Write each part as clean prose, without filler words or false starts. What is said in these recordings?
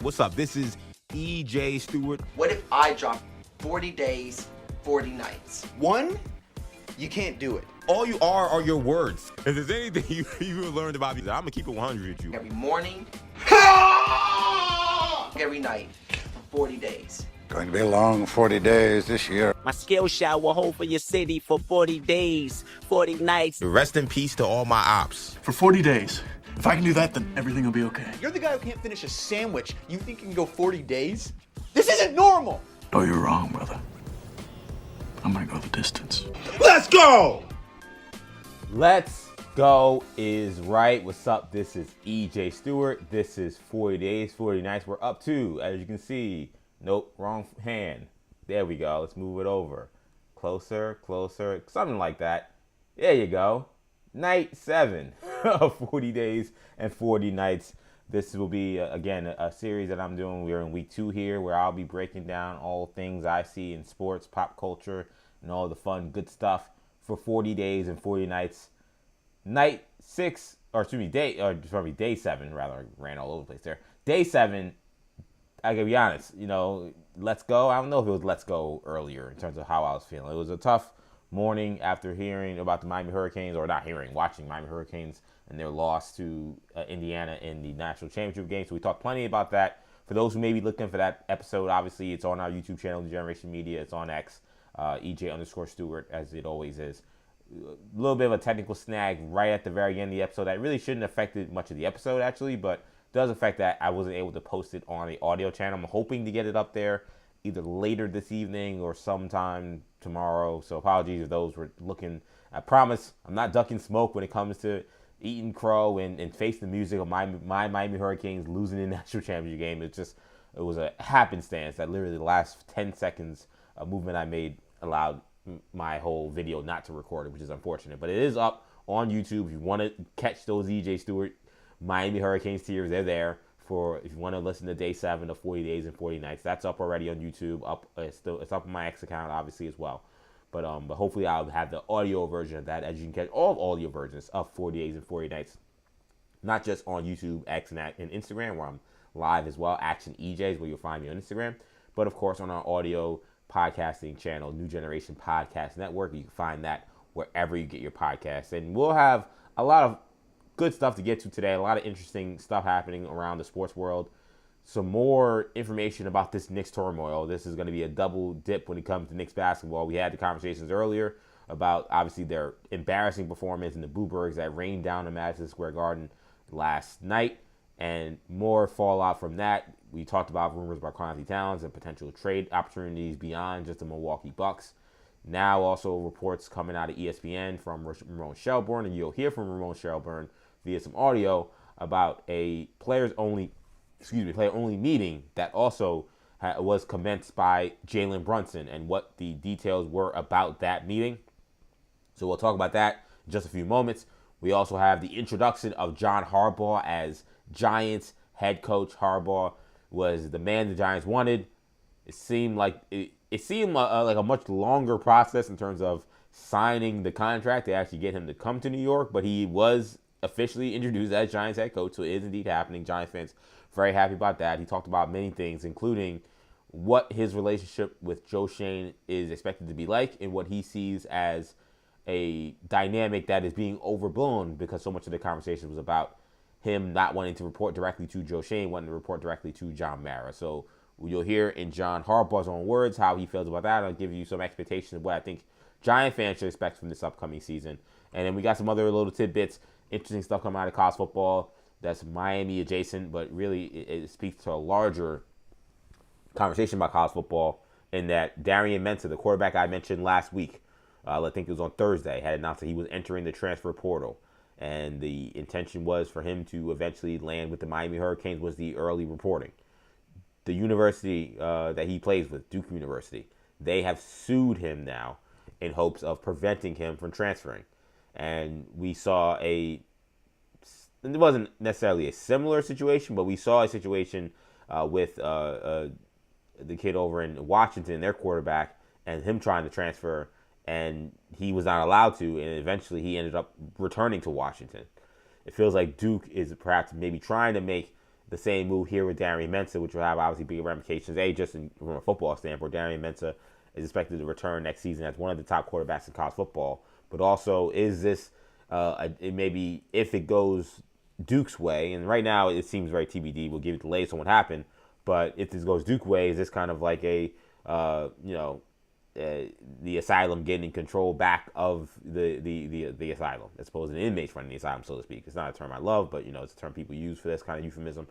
What's up? This is EJ Stewart. What if I drop 40 days, 40 nights? One, you can't do it. All you are your words. If there's anything you learned about me, I'm gonna keep it 100 with you. Every morning, every night, for 40 days. Going to be a long 40 days this year. My skill shot will hold for your city for 40 days, 40 nights. Rest in peace to all my ops. For 40 days. If I can do that, then everything will be okay. You're the guy who can't finish a sandwich. You think you can go 40 days? This isn't normal! Oh, you're wrong, brother. I'm gonna go the distance. Let's go! Let's go is right. What's up? This is EJ Stewart. This is 40 days, 40 nights. We're up to, as you can see. Nope, wrong hand. There we go. Let's move it over. Closer, closer, something like that. There you go. Night 7 of 40 days and 40 nights. This will be, again, a series that I'm doing. We're in week 2 here, where I'll be breaking down all things I see in sports, pop culture, and all the fun, good stuff for 40 days and 40 nights. Day 7, rather. I ran all over the place there. Day 7, I gotta be honest, let's go. I don't know if it was let's go earlier in terms of how I was feeling. It was a tough morning after hearing about the Miami Hurricanes, watching Miami Hurricanes and their loss to Indiana in the national championship game. So we talked plenty about that. For those who may be looking for that episode, obviously it's on our YouTube channel, New Generation Media. It's on X, EJ_Stewart, as it always is. A little bit of a technical snag right at the very end of the episode that really shouldn't have affected much of the episode, actually, but does affect that I wasn't able to post it on the audio channel. I'm hoping to get it up there either later this evening or sometime tomorrow. So apologies if those were looking. I promise I'm not ducking smoke when it comes to eating crow and face the music of my Miami Hurricanes losing the national championship game. It was a happenstance that literally the last 10 seconds of movement I made allowed my whole video not to record it, which is unfortunate. But it is up on YouTube. If you want to catch those EJ Stewart Miami Hurricanes tears, they're there. If you want to listen to Day 7 of 40 Days and 40 Nights, that's up already on YouTube. It's up on my X account, obviously, as well. But hopefully I'll have the audio version of that, as you can catch all audio versions of 40 Days and 40 Nights, not just on YouTube, X, and Instagram, where I'm live as well. Action EJs, where you'll find me on Instagram. But, of course, on our audio podcasting channel, New Generation Podcast Network. You can find that wherever you get your podcasts. And we'll have a lot of good stuff to get to today. A lot of interesting stuff happening around the sports world. Some more information about this Knicks turmoil. This is going to be a double dip when it comes to Knicks basketball. We had the conversations earlier about, obviously, their embarrassing performance in the Bluebirds that rained down in Madison Square Garden last night, and more fallout from that. We talked about rumors about Karl-Anthony Towns and potential trade opportunities beyond just the Milwaukee Bucks. Now also reports coming out of ESPN from Ramon Shelburne, and you'll hear from Ramon Shelburne via some audio about a player-only meeting that also was commenced by Jalen Brunson and what the details were about that meeting. So we'll talk about that in just a few moments. We also have the introduction of John Harbaugh as Giants head coach. Harbaugh was the man the Giants wanted. It seemed like a much longer process in terms of signing the contract to actually get him to come to New York, but he was officially introduced as Giants head coach, so it is indeed happening. Giants fans very happy about that. He talked about many things, including what his relationship with Joe Schoen is expected to be like and what he sees as a dynamic that is being overblown because so much of the conversation was about him not wanting to report directly to Joe Schoen, wanting to report directly to John Mara. So you'll hear in John Harbaugh's own words how he feels about that. I'll give you some expectations of what I think Giant fans should expect from this upcoming season. And then we got some other little tidbits, interesting stuff coming out of college football that's Miami adjacent, but really it speaks to a larger conversation about college football in that Darian Mensah, the quarterback I mentioned last week, I think it was on Thursday, had announced that he was entering the transfer portal. And the intention was for him to eventually land with the Miami Hurricanes, was the early reporting. The university that he plays with, Duke University, they have sued him now in hopes of preventing him from transferring. And we saw it wasn't necessarily a similar situation, but we saw a situation with the kid over in Washington, their quarterback, and him trying to transfer, and he was not allowed to, and eventually he ended up returning to Washington. It feels like Duke is perhaps maybe trying to make the same move here with Darian Mensah, which will have obviously big ramifications. Just from a football standpoint, Darian Mensah is expected to return next season as one of the top quarterbacks in college football. But also, is this maybe if it goes Duke's way, and right now it seems very TBD. We'll give it delays on what happened, but if this goes Duke way, is this kind of like a the asylum getting control back of the asylum, as opposed to the inmates running the asylum, so to speak? It's not a term I love, but it's a term people use for this kind of euphemism,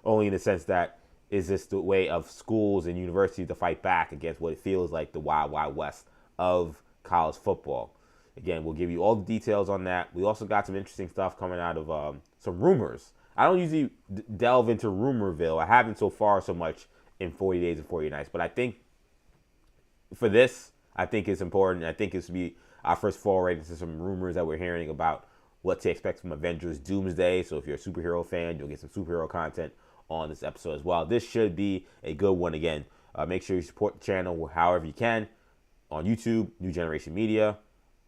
only in the sense that is this the way of schools and universities to fight back against what it feels like the wild, wild west of college football? Again, we'll give you all the details on that. We also got some interesting stuff coming out of some rumors. I don't usually delve into Rumorville. I haven't so far so much in 40 Days and 40 Nights. But I think for this, I think it's important. I think it's to be our first foray into some rumors that we're hearing about what to expect from Avengers Doomsday. So if you're a superhero fan, you'll get some superhero content on this episode as well. This should be a good one. Again, make sure you support the channel however you can on YouTube, New Generation Media.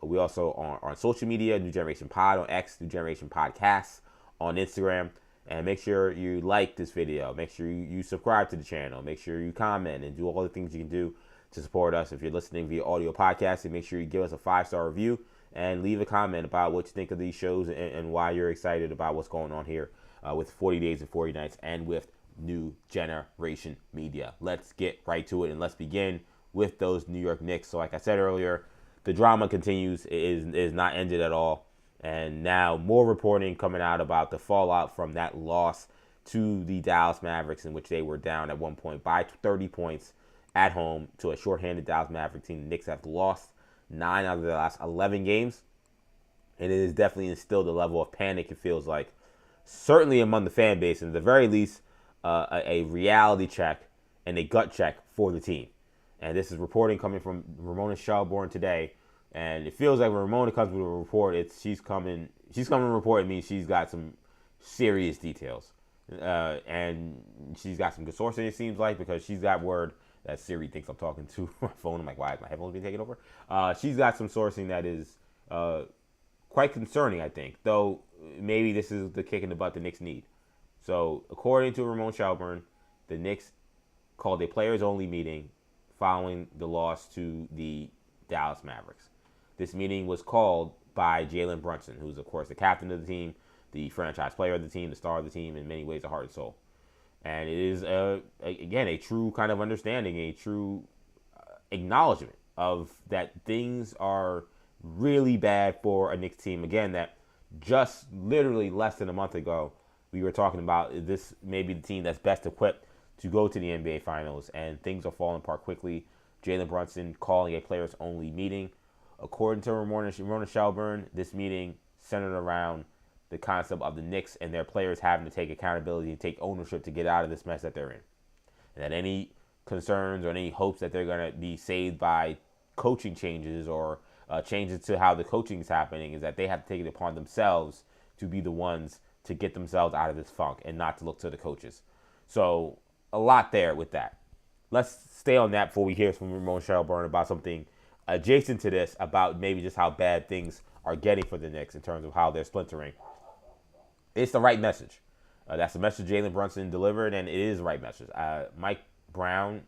We also are on social media, New Generation Pod on X, New Generation Podcasts on Instagram. And make sure you like this video. Make sure you subscribe to the channel. Make sure you comment and do all the things you can do to support us. If you're listening via audio podcasting, make sure you give us a 5-star review and leave a comment about what you think of these shows and why you're excited about what's going on here with 40 Days and 40 Nights and with New Generation Media. Let's get right to it, and let's begin with those New York Knicks. So like I said earlier, the drama continues. It is not ended at all. And now more reporting coming out about the fallout from that loss to the Dallas Mavericks, in which they were down at one point by 30 points at home to a shorthanded Dallas Maverick team. The Knicks have lost 9 out of their last 11 games. And it is definitely instilled a level of panic, it feels like, certainly among the fan base, and at the very least, a reality check and a gut check for the team. And this is reporting coming from Ramona Shelburne today. And it feels like when Ramona comes with a report, she's coming to report. It means she's got some serious details. And she's got some good sourcing, it seems like, because she's got word that Siri thinks I'm talking to my phone. I'm like, why is my headphones being taken over? She's got some sourcing that is quite concerning, I think. Though maybe this is the kick in the butt the Knicks need. So according to Ramona Shelburne, the Knicks called a players-only meeting following the loss to the Dallas Mavericks. This meeting was called by Jalen Brunson, who's, of course, the captain of the team, the franchise player of the team, the star of the team, in many ways, the heart and soul. And it is, again, a true kind of understanding, a true acknowledgement of that things are really bad for a Knicks team. Again, that just literally less than a month ago, we were talking about this may be the team that's best equipped to go to the NBA Finals, and things are falling apart quickly. Jalen Brunson calling a players-only meeting. According to Ramona Shelburne, this meeting centered around the concept of the Knicks and their players having to take accountability and take ownership to get out of this mess that they're in. And that any concerns or any hopes that they're going to be saved by coaching changes or changes to how the coaching is happening is that they have to take it upon themselves to be the ones to get themselves out of this funk and not to look to the coaches. So a lot there with that. Let's stay on that before we hear from Ramona Shelburne about something adjacent to this, about maybe just how bad things are getting for the Knicks in terms of how they're splintering. It's the right message. That's the message Jalen Brunson delivered, and it is the right message. Mike Brown,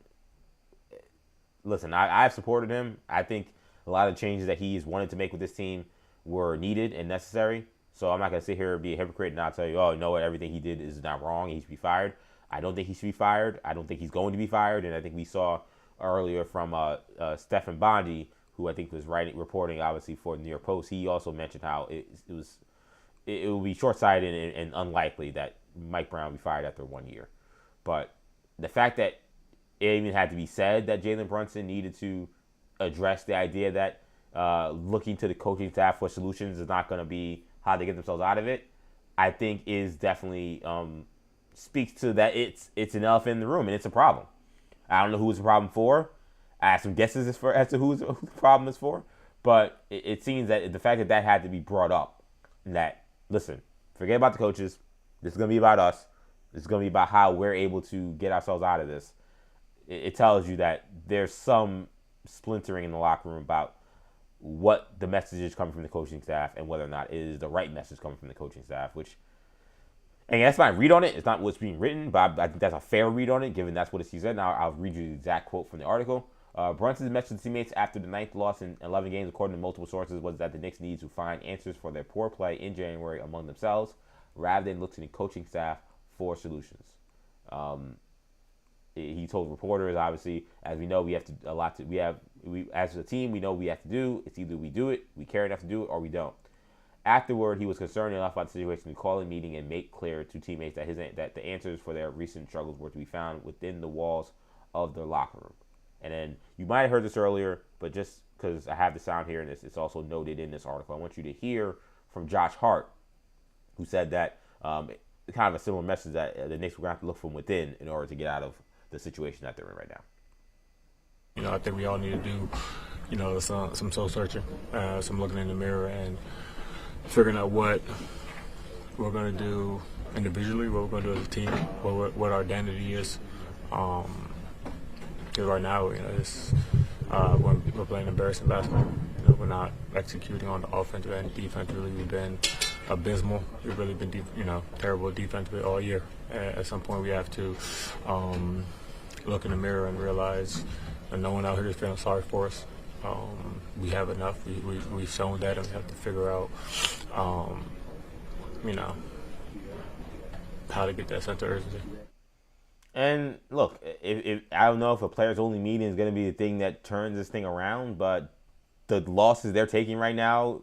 listen, I've supported him. I think a lot of changes that he's wanted to make with this team were needed and necessary. So I'm not going to sit here and be a hypocrite and not tell you, oh, you know what, everything he did is not wrong. He should be fired. I don't think he should be fired. I don't think he's going to be fired. And I think we saw earlier from Stephen Bondi, who I think was reporting obviously for the New York Post. He also mentioned how it would be short-sighted and unlikely that Mike Brown be fired after 1 year. But the fact that it even had to be said that Jalen Brunson needed to address the idea that looking to the coaching staff for solutions is not going to be how they get themselves out of it, I think is definitely speaks to that it's an elephant in the room, and it's a problem. I don't know who it's a problem for. I have some guesses as to who the problem is for. But it seems that the fact that had to be brought up, that, listen, forget about the coaches. This is going to be about us. This is going to be about how we're able to get ourselves out of this. It tells you that there's some splintering in the locker room about what the message is coming from the coaching staff and whether or not it is the right message coming from the coaching staff, which And that's my read on it. It's not what's being written, but I think that's a fair read on it, given that's what he said. Now I'll read you the exact quote from the article. Brunson's message to teammates after the 9th loss in 11 games, according to multiple sources, was that the Knicks need to find answers for their poor play in January among themselves, rather than look to the coaching staff for solutions. He told reporters, obviously, as we know, we have as a team, we know we have to do. It's either we do it, we care enough to do it, or we don't. Afterward, he was concerned enough about the situation to call a meeting and make clear to teammates that the answers for their recent struggles were to be found within the walls of their locker room. And then you might have heard this earlier, but just because I have the sound here and it's also noted in this article, I want you to hear from Josh Hart, who said that kind of a similar message that the Knicks were going to have to look from within in order to get out of the situation that they're in right now. I think we all need to do, some soul searching, some looking in the mirror and figuring out what we're going to do individually, what we're going to do as a team, what our identity is. Because right now, when we're playing embarrassing basketball, we're not executing on the offensive and defensively. We've been abysmal. We've really been, terrible defensively all year. At some point, we have to look in the mirror and realize that no one out here is feeling sorry for us. We have enough. We've shown that, and we have to figure out, how to get that sense of urgency. And look, if I don't know if a players only meeting is going to be the thing that turns this thing around, but the losses they're taking right now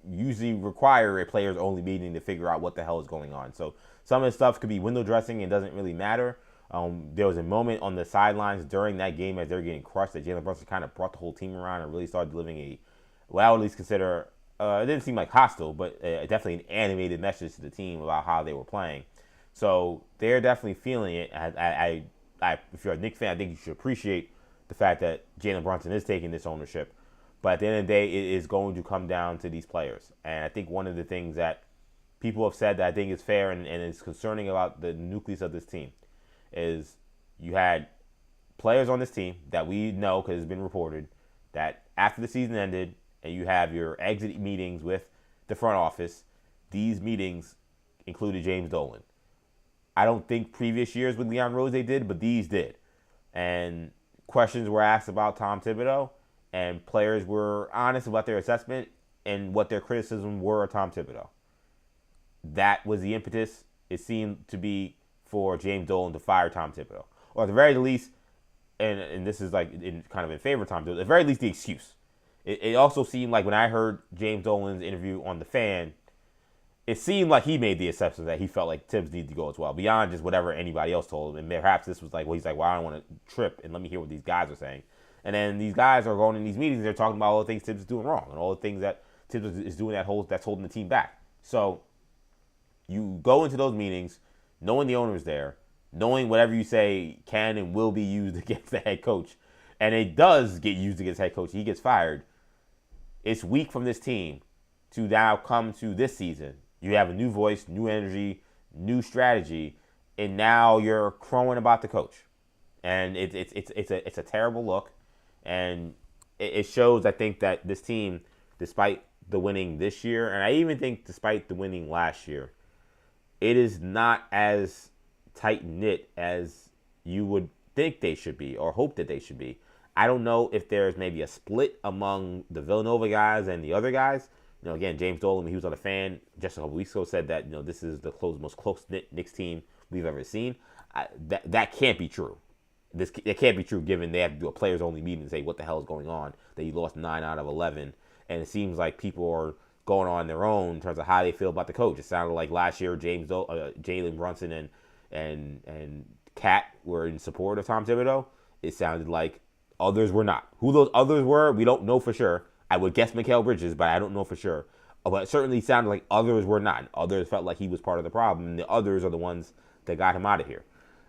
usually require a players only meeting to figure out what the hell is going on. So some of the stuff could be window dressing and doesn't really matter. There was a moment on the sidelines during that game as they're getting crushed that Jalen Brunson kind of brought the whole team around and really started delivering what I would at least consider, it didn't seem like hostile, but definitely an animated message to the team about how they were playing. So they're definitely feeling it. If you're a Knicks fan, I think you should appreciate the fact that Jalen Brunson is taking this ownership. But at the end of the day, it is going to come down to these players. And I think one of the things that people have said that I think is fair and is concerning about the nucleus of this team is you had players on this team that we know because it's been reported that after the season ended and you have your exit meetings with the front office, these meetings included James Dolan. I don't think previous years with Leon Rose they did, but these did. And questions were asked about Tom Thibodeau, and players were honest about their assessment and what their criticism were of Tom Thibodeau. That was the impetus, it seemed to be, for James Dolan to fire Tom Thibodeau. Or at the very least, and this is like kind of in favor of Tom Thibodeau, at the very least the excuse. It also seemed like when I heard James Dolan's interview on The Fan, it seemed like he made the assessment that he felt like Tibbs needed to go as well, beyond just whatever anybody else told him. And perhaps this was like, well, he's like, well, I don't want to trip, and let me hear what these guys are saying. And then these guys are going in these meetings, they're talking about all the things Tibbs is doing wrong, and all the things that Tibbs is doing that's holding the team back. So you go into those meetings knowing the owner's there, knowing whatever you say can and will be used against the head coach, and it does get used against the head coach, he gets fired. It's weak from this team to now come to this season. You have a new voice, new energy, new strategy, and now you're crowing about the coach. And it's a terrible look, and it shows, I think, that this team, despite the winning this year, and I even think despite the winning last year, it is not as tight-knit as you would think they should be or hope that they should be. I don't know if there's maybe a split among the Villanova guys and the other guys. Again, James Dolan, when he was on The Fan just a couple weeks ago, said that this is the most close-knit Knicks team we've ever seen. That can't be true. It can't be true, given they have to do a players-only meeting and say what the hell is going on, that you lost 9 out of 11. And it seems like people are going on their own in terms of how they feel about the coach. It sounded like last year Jalen Brunson and Kat were in support of Tom Thibodeau. It sounded like others were not. Who those others were, we don't know for sure. I would guess Mikal Bridges, but I don't know for sure. But it certainly sounded like others were not. Others felt like he was part of the problem, and the others are the ones that got him out of here.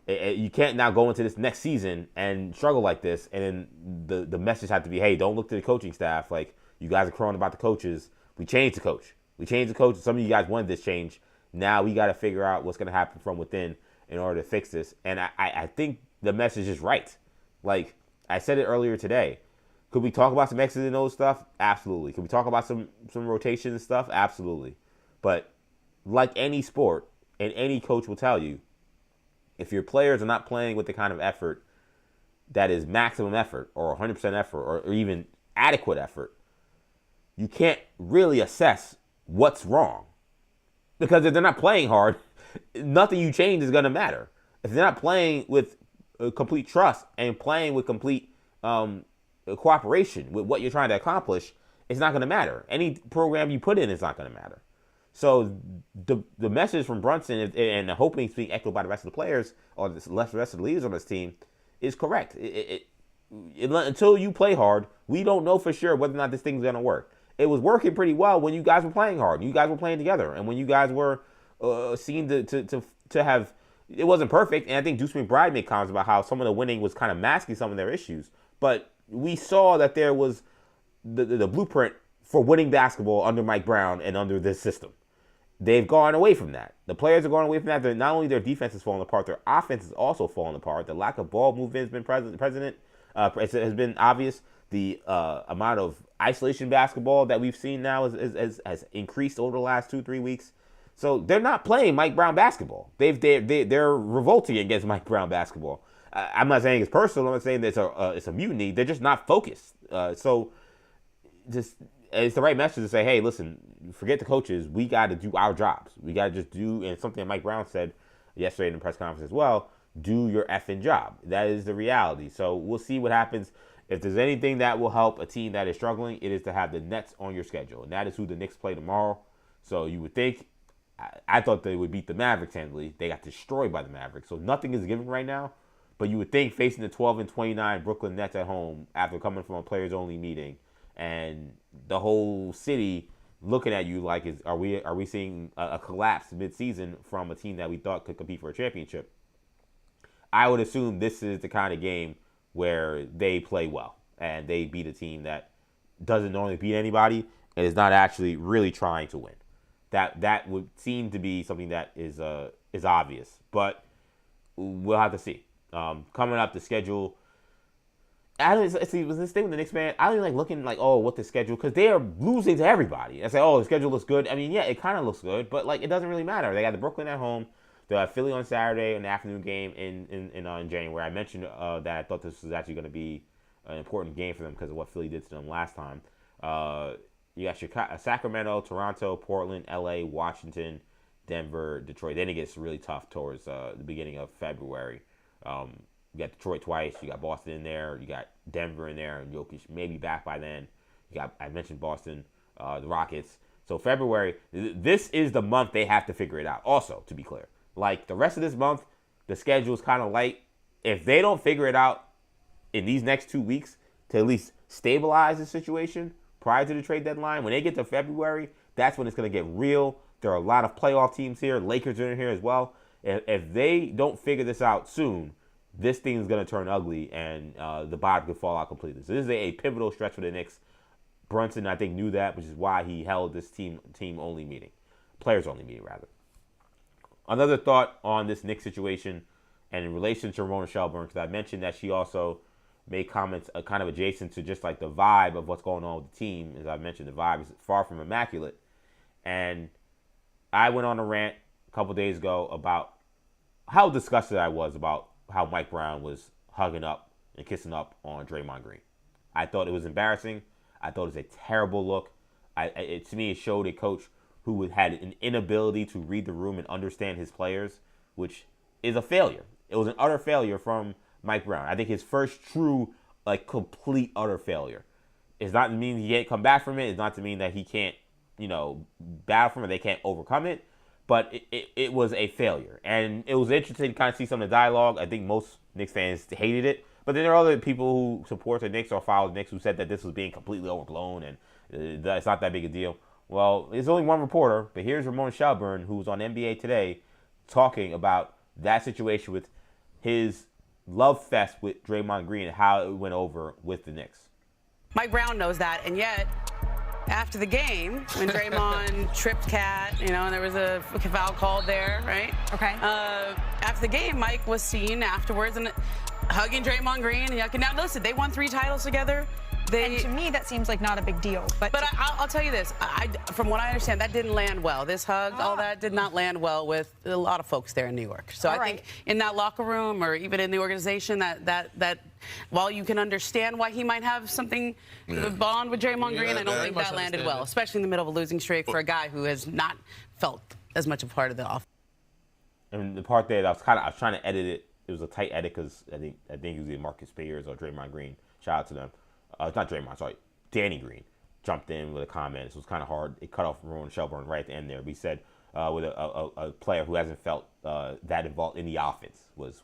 You can't now go into this next season and struggle like this, and then the message had to be, hey, don't look to the coaching staff. Like, you guys are crowing about the coaches. We changed the coach. Some of you guys wanted this change. Now we got to figure out what's going to happen from within in order to fix this. And I think the message is right. Like, I said it earlier today. Could we talk about some X's and O's stuff? Absolutely. Could we talk about some rotation and stuff? Absolutely. But like any sport, and any coach will tell you, if your players are not playing with the kind of effort that is maximum effort or 100% effort or even adequate effort, you can't really assess what's wrong. Because if they're not playing hard, nothing you change is going to matter. If they're not playing with complete trust and playing with complete cooperation with what you're trying to accomplish, it's not going to matter. Any program you put in is not going to matter. So the message from Brunson, and hoping it's being echoed by the rest of the players or the rest of the leaders on this team, is correct. Until you play hard, we don't know for sure whether or not this thing's going to work. It was working pretty well when you guys were playing hard. You guys were playing together. And when you guys were seen to have, it wasn't perfect. And I think Deuce McBride made comments about how some of the winning was kind of masking some of their issues. But we saw that there was the blueprint for winning basketball under Mike Brown and under this system. They've gone away from that. The players are going away from that. Not only their defense is falling apart, their offense is also falling apart. The lack of ball movement has been present. It has been obvious. The amount of isolation basketball that we've seen now has increased over the last 2-3 weeks. So they're not playing Mike Brown basketball. They're revolting against Mike Brown basketball. I'm not saying it's personal. I'm not saying that it's a mutiny. They're just not focused. So just it's the right message to say, hey, listen, forget the coaches. We got to do our jobs. We got to just do, and something that Mike Brown said yesterday in the press conference as well, do your effing job. That is the reality. So we'll see what happens. If there's anything that will help a team that is struggling, it is to have the Nets on your schedule. And that is who the Knicks play tomorrow. So you would think, I thought they would beat the Mavericks handily. They got destroyed by the Mavericks. So nothing is given right now. But you would think facing the 12-29 Brooklyn Nets at home after coming from a players-only meeting and the whole city looking at you like, are we seeing a collapse mid-season from a team that we thought could compete for a championship? I would assume this is the kind of game where they play well and they beat a team that doesn't normally beat anybody and is not actually really trying to win. That would seem to be something that is obvious, but we'll have to see. Coming up, the schedule. See, was this thing with the Knicks, man? I don't even like looking like, what the schedule, because they are losing to everybody. I say, the schedule looks good. I mean, yeah, it kind of looks good, but like it doesn't really matter. They got the Brooklyn at home. They have Philly on Saturday, an afternoon game in January. I mentioned that I thought this was actually going to be an important game for them because of what Philly did to them last time. You got Chicago, Sacramento, Toronto, Portland, LA, Washington, Denver, Detroit. Then it gets really tough towards the beginning of February. You got Detroit twice. You got Boston in there. You got Denver in there. And Jokic maybe back by then. I mentioned Boston, the Rockets. So February, this is the month they have to figure it out. Also, to be clear, like the rest of this month, the schedule is kind of light. If they don't figure it out in these next 2 weeks to at least stabilize the situation prior to the trade deadline, when they get to February, that's when it's going to get real. There are a lot of playoff teams here. Lakers are in here as well. If they don't figure this out soon, this thing is going to turn ugly and the bottom could fall out completely. So this is a pivotal stretch for the Knicks. Brunson, I think, knew that, which is why he held this team-only meeting. Players-only meeting, rather. Another thought on this Knicks situation and in relation to Ramona Shelburne, because I mentioned that she also made comments kind of adjacent to just like the vibe of what's going on with the team. As I mentioned, the vibe is far from immaculate. And I went on a rant a couple days ago about how disgusted I was about how Mike Brown was hugging up and kissing up on Draymond Green. I thought it was embarrassing. I thought it was a terrible look. To me, it showed a coach who had an inability to read the room and understand his players, which is a failure. It was an utter failure from Mike Brown. I think his first true, complete utter failure. It's not to mean he can't come back from it. It's not to mean that he can't, battle from it. They can't overcome it. But it was a failure. And it was interesting to kind of see some of the dialogue. I think most Knicks fans hated it. But then there are other people who support the Knicks or follow the Knicks who said that this was being completely overblown and it's not that big a deal. Well, there's only one reporter, but here's Ramona Shelburne, who was on NBA Today, talking about that situation with his love fest with Draymond Green and how it went over with the Knicks. Mike Brown knows that, and yet after the game, when Draymond tripped Cat, and there was a foul called there, right? Okay. After the game, Mike was seen afterwards and hugging Draymond Green and yucking. Now, listen, they won 3 titles together. And to me, that seems like not a big deal. But I'll tell you this. From what I understand, that didn't land well. This hug, all that did not land well with a lot of folks there in New York. So I think in that locker room or even in the organization, that while you can understand why he might have something bond with Draymond Green, I don't think that landed well, especially in the middle of a losing streak for a guy who has not felt as much a part of the offense. And the part there, I was trying to edit it. It was a tight edit because I think it was either Marcus Spears or Draymond Green. Shout out to them. It's not Draymond, sorry. Danny Green jumped in with a comment. It was kind of hard. It cut off Ron Shelburne right at the end there. But he said with a player who hasn't felt that involved in the offense was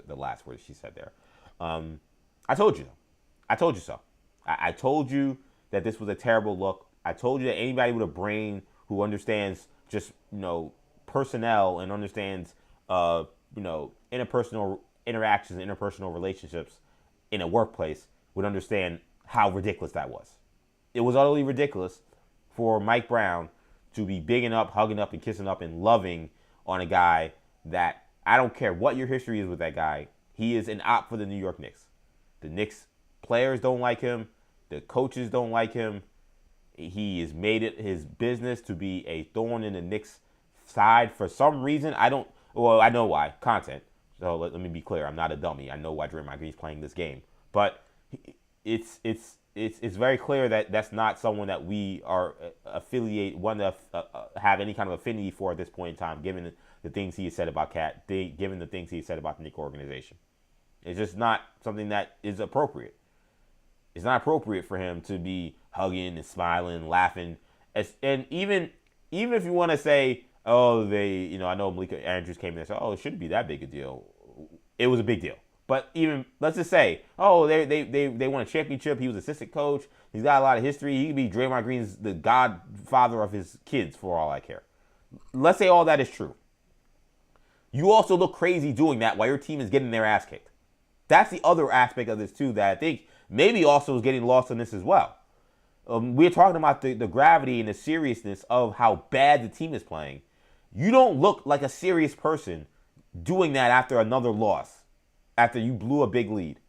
the last word she said there. I told you. I told you so. I told you that this was a terrible look. I told you that anybody with a brain who understands just, personnel and understands, interpersonal interactions, interpersonal relationships in a workplace would understand how ridiculous that was. It was utterly ridiculous for Mike Brown to be bigging up, hugging up, and kissing up and loving on a guy that I don't care what your history is with that guy. He is an op for the New York Knicks. The Knicks players don't like him. The coaches don't like him. He has made it his business to be a thorn in the Knicks' side for some reason. I know why. Content. So let me be clear. I'm not a dummy. I know why Draymond Green's playing this game. But it's very clear that that's not someone that we are have any kind of affinity for at this point in time, given the things he has said about Cat, given the things he has said about the Knicks organization. It's just not something that is appropriate. It's not appropriate for him to be hugging and smiling and laughing. And even if you want to say, oh, I know Malika Andrews came in and said, oh, it shouldn't be that big a deal. It was a big deal. But even, let's just say, oh, they won a championship. He was assistant coach. He's got a lot of history. He could be Draymond Green's the godfather of his kids for all I care. Let's say all that is true. You also look crazy doing that while your team is getting their ass kicked. That's the other aspect of this, too, that I think maybe also is getting lost in this as well. We're talking about the gravity and the seriousness of how bad the team is playing. You don't look like a serious person doing that after another loss, after you blew a big lead.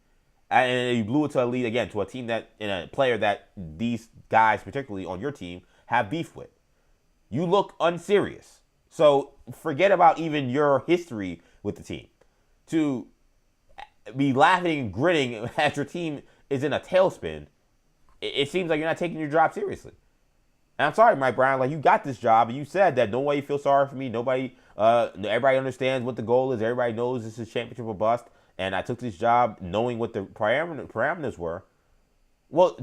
And you blew it to a lead, again, to a team and a player that these guys, particularly on your team, have beef with. You look unserious. So forget about even your history with the team. To be laughing and grinning as your team is in a tailspin, it seems like you're not taking your job seriously. And I'm sorry, Mike Brown, you got this job, and you said that nobody feels sorry for me. Everybody understands what the goal is. Everybody knows this is championship or bust. And I took this job knowing what the parameters were. Well,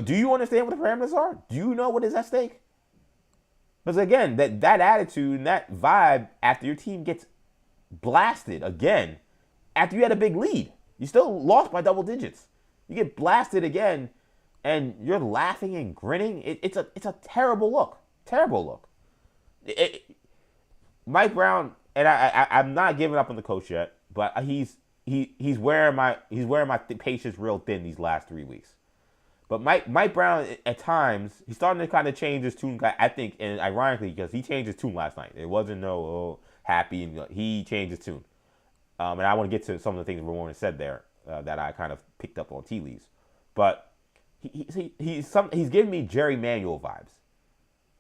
do you understand what the parameters are? Do you know what is at stake? Because again, that attitude and that vibe after your team gets blasted again, after you had a big lead, you still lost by double digits. You get blasted again, and you're laughing and grinning. It's a terrible look. Terrible look. Mike Brown, and I'm not giving up on the coach yet, but he's wearing my patience real thin these last 3 weeks. But Mike Brown, at times, he's starting to kind of change his tune. I think, and ironically, because he changed his tune last night. It wasn't happy, and he changed his tune. And I want to get to some of the things Ramon said there that I kind of picked up on tea leaves. But he's giving me Jerry Manuel vibes.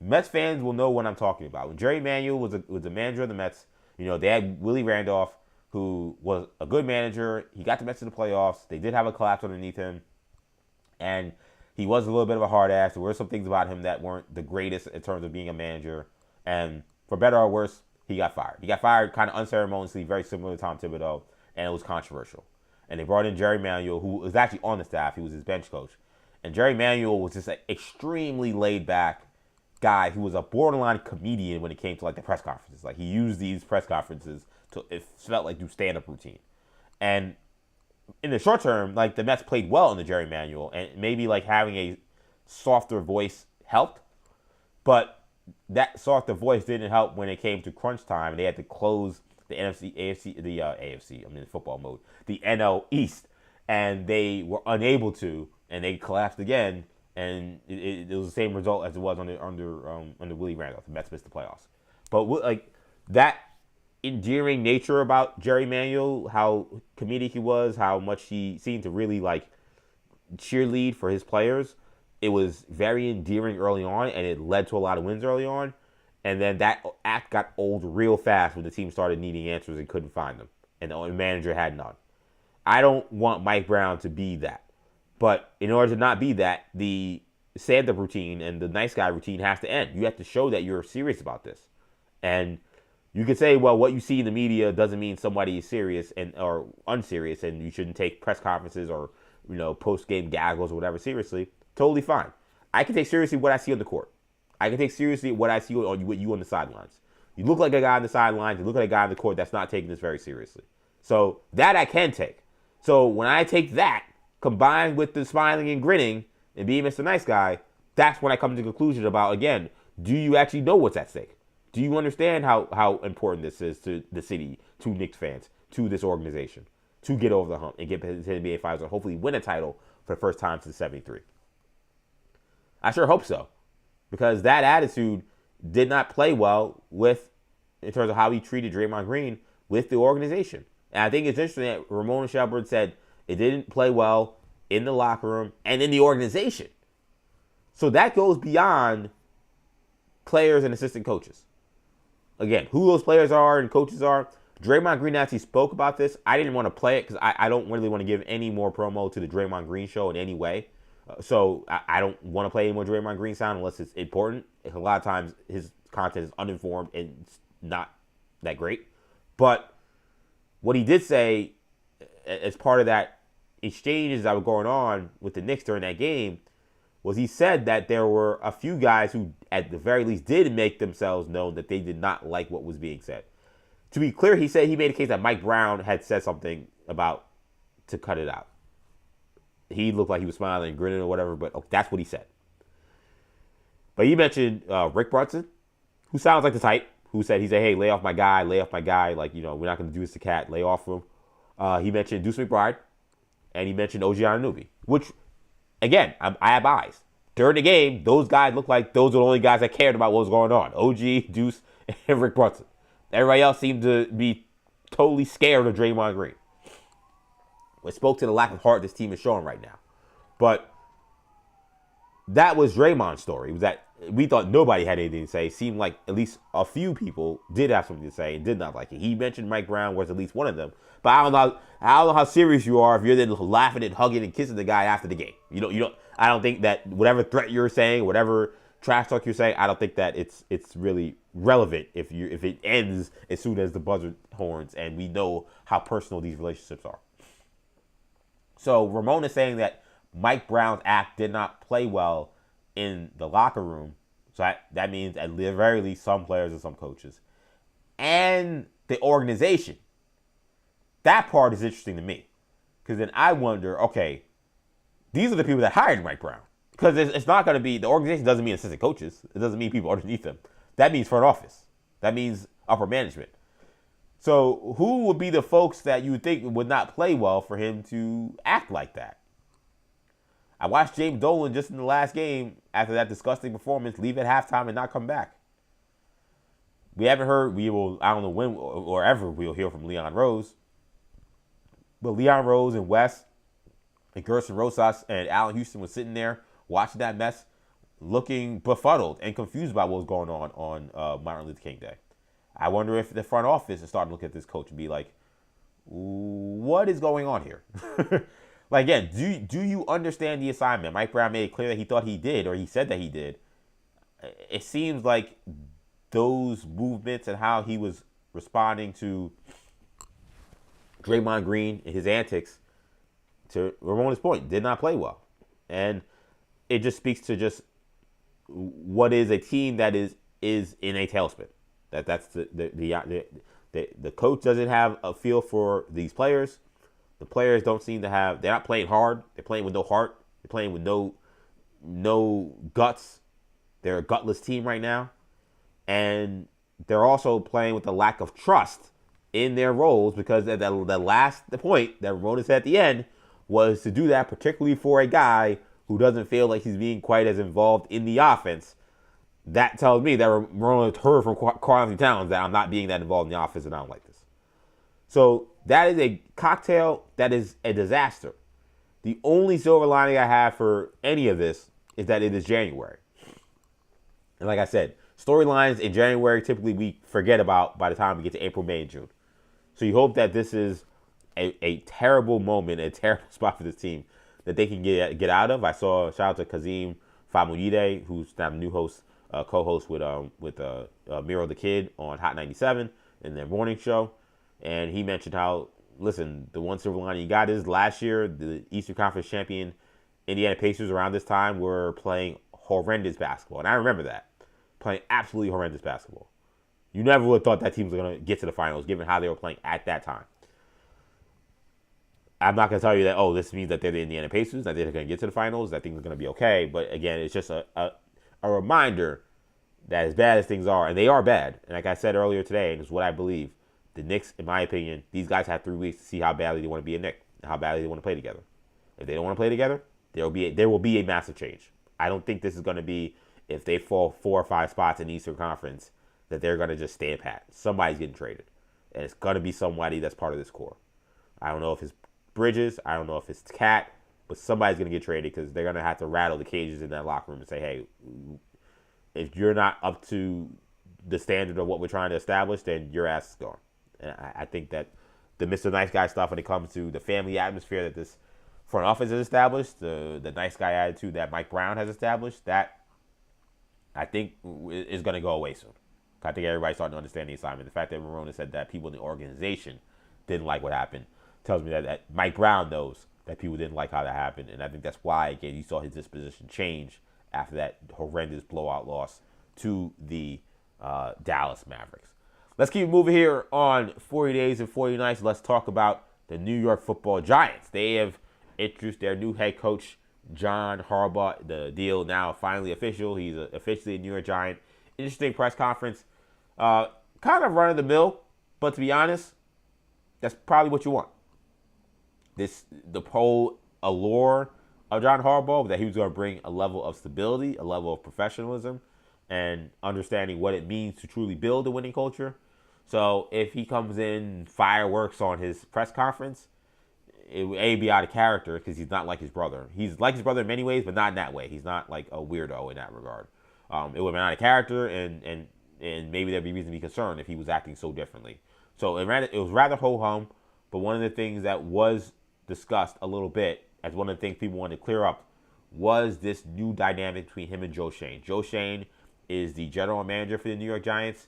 Mets fans will know what I'm talking about. When Jerry Manuel was the manager of the Mets, they had Willie Randolph, who was a good manager. He got the Mets to the playoffs. They did have a collapse underneath him. And he was a little bit of a hard ass. There were some things about him that weren't the greatest in terms of being a manager. And for better or worse, he got fired. He got fired kind of unceremoniously, very similar to Tom Thibodeau, and it was controversial. And they brought in Jerry Manuel, who was actually on the staff. He was his bench coach. And Jerry Manuel was just an extremely laid-back guy who was a borderline comedian when it came to the press conferences. He used these press conferences it felt like do stand-up routine. And in the short term, the Mets played well in the Jerry Manuel, and maybe having a softer voice helped. But that softer voice didn't help when it came to crunch time. They had to close the AFC, I'm in football mode, the NL East, and they were unable to, and they collapsed again, and it was the same result as it was under Willie Randolph. The Mets missed the playoffs. But that endearing nature about Jerry Manuel, how comedic he was, how much he seemed to really cheerlead for his players. It was very endearing early on, and it led to a lot of wins early on. And then that act got old real fast when the team started needing answers and couldn't find them, and the manager had none. I don't want Mike Brown to be that. But in order to not be that, the stand-up routine and the nice guy routine has to end. You have to show that you're serious about this. And you could say, well, what you see in the media doesn't mean somebody is serious or unserious, and you shouldn't take press conferences or post-game gaggles or whatever seriously. Totally fine. I can take seriously what I see on the court. I can take seriously what I see with you on the sidelines. You look like a guy on the sidelines. You look like a guy on the court that's not taking this very seriously. So that I can take. So when I take that, combined with the smiling and grinning and being Mr. Nice Guy, that's when I come to the conclusion about, again, do you actually know what's at stake? Do you understand how important this is to the city, to Knicks fans, to this organization, to get over the hump and get to the NBA Finals and hopefully win a title for the first time since '73? I sure hope so, because that attitude did not play well in terms of how he treated Draymond Green with the organization. And I think it's interesting that Ramona Shelburne said it didn't play well in the locker room and in the organization. So that goes beyond players and assistant coaches. Again, who those players are and coaches are. Draymond Green actually spoke about this. I didn't want to play it because I don't really want to give any more promo to the Draymond Green show in any way. So I don't want to play any more Draymond Green sound unless it's important. A lot of times his content is uninformed and it's not that great. But what he did say as part of that exchanges that were going on with the Knicks during that game was he said that there were a few guys who at the very least did make themselves known that they did not like what was being said. To be clear, he said he made a case that Mike Brown had said something about to cut it out. He looked like he was smiling and grinning or whatever, but that's what he said. But he mentioned Rick Brunson, who sounds like the type, who said, hey, lay off my guy, like, we're not going to do this to Cat, lay off him. He mentioned Deuce McBride, and he mentioned OG Anunoby, which, again, I have eyes. During the game, those guys looked like those were the only guys that cared about what was going on. OG, Deuce, and Rick Brunson. Everybody else seemed to be totally scared of Draymond Green. It spoke to the lack of heart this team is showing right now. But that was Draymond's story. It was that we thought nobody had anything to say. It seemed like at least a few people did have something to say and did not like it. He mentioned Mike Brown was at least one of them. But I don't know how serious you are if you're then laughing and hugging and kissing the guy after the game. I don't think that whatever threat you're saying, whatever trash talk you're saying, I don't think that it's really relevant if it ends as soon as the buzzer horns and we know how personal these relationships are. So Ramona saying that Mike Brown's act did not play well in the locker room. So that means at the very least some players and some coaches. And the organization. That part is interesting to me. Because then I wonder, okay, these are the people that hired Mike Brown. Because it's not going to be, the organization doesn't mean assistant coaches. It doesn't mean people underneath them. That means front office. That means upper management. So who would be the folks that you would think would not play well for him to act like that? I watched James Dolan just in the last game after that disgusting performance leave at halftime and not come back. We haven't heard, I don't know when or ever we'll hear from Leon Rose. But Leon Rose and Wes and Gerson Rosas and Allen Houston was sitting there watching that mess, looking befuddled and confused about what was going on Martin Luther King Day. I wonder if the front office is starting to look at this coach and be like, what is going on here? Like, again, do you understand the assignment? Mike Brown made it clear that he thought he did, or he said that he did. It seems like those movements and how he was responding to Draymond Green and his antics, to Ramona's point, did not play well. And it just speaks to just what is a team that is in a tailspin. That's the coach doesn't have a feel for these players. The players don't seem to have. They're not playing hard. They're playing with no heart. They're playing with no guts. They're a gutless team right now, and they're also playing with a lack of trust in their roles because the point that Ramona said at the end was to do that, particularly for a guy who doesn't feel like he's being quite as involved in the offense. That tells me that Ramona heard from Karl-Anthony Towns that I'm not being that involved in the offense and I don't like this. So that is a cocktail that is a disaster. The only silver lining I have for any of this is that it is January. And like I said, storylines in January typically we forget about by the time we get to April, May, and June. So you hope that this is a terrible moment, a terrible spot for this team that they can get out of. I saw shout out to Kazim Famuyide, who's now the new host, co-host with Miro the Kid on Hot 97 in their morning show, and he mentioned how, listen, the one silver lining you got is last year the Eastern Conference champion Indiana Pacers around this time were playing horrendous basketball, and I remember that, playing absolutely horrendous basketball. You never would have thought that team was going to get to the finals given how they were playing at that time. I'm not going to tell you that, oh, this means that they're the Indiana Pacers, that they're going to get to the finals, that things are going to be okay. But again, it's just a reminder that as bad as things are, and they are bad, and like I said earlier today, and it's what I believe, the Knicks, in my opinion, these guys have 3 weeks to see how badly they want to be a Knick, and how badly they want to play together. If they don't want to play together, there will be a massive change. I don't think this is going to be, if they fall 4 or 5 spots in the Eastern Conference, that they're going to just stand pat. Somebody's getting traded, and it's going to be somebody that's part of this core. I don't know if it's Bridges, I don't know if it's Cat, but somebody's going to get traded because they're going to have to rattle the cages in that locker room and say, hey, if you're not up to the standard of what we're trying to establish, then your ass is gone. And I think that the Mr. Nice Guy stuff when it comes to the family atmosphere that this front office has established, the nice guy attitude that Mike Brown has established, that I think is going to go away soon. I think everybody's starting to understand the assignment. The fact that Marona said that people in the organization didn't like what happened tells me that Mike Brown knows that people didn't like how that happened. And I think that's why, again, you saw his disposition change after that horrendous blowout loss to the Dallas Mavericks. Let's keep moving here on 40 Days and 40 Nights. Let's talk about the New York Football Giants. They have introduced their new head coach, John Harbaugh. The deal now finally official. He's officially a New York Giant. Interesting press conference. Kind of run-of-the-mill, but to be honest, that's probably what you want. The whole allure of John Harbaugh, that he was going to bring a level of stability, a level of professionalism, and understanding what it means to truly build a winning culture. So if he comes in fireworks on his press conference, it would be out of character because he's not like his brother. He's like his brother in many ways, but not in that way. He's not like a weirdo in that regard. It would have been out of character, and maybe there'd be reason to be concerned if he was acting so differently. So it was rather ho-hum, but one of the things that was discussed a little bit as one of the things people wanted to clear up was this new dynamic between him and Joe Schoen. Joe Schoen is the general manager for the New York Giants.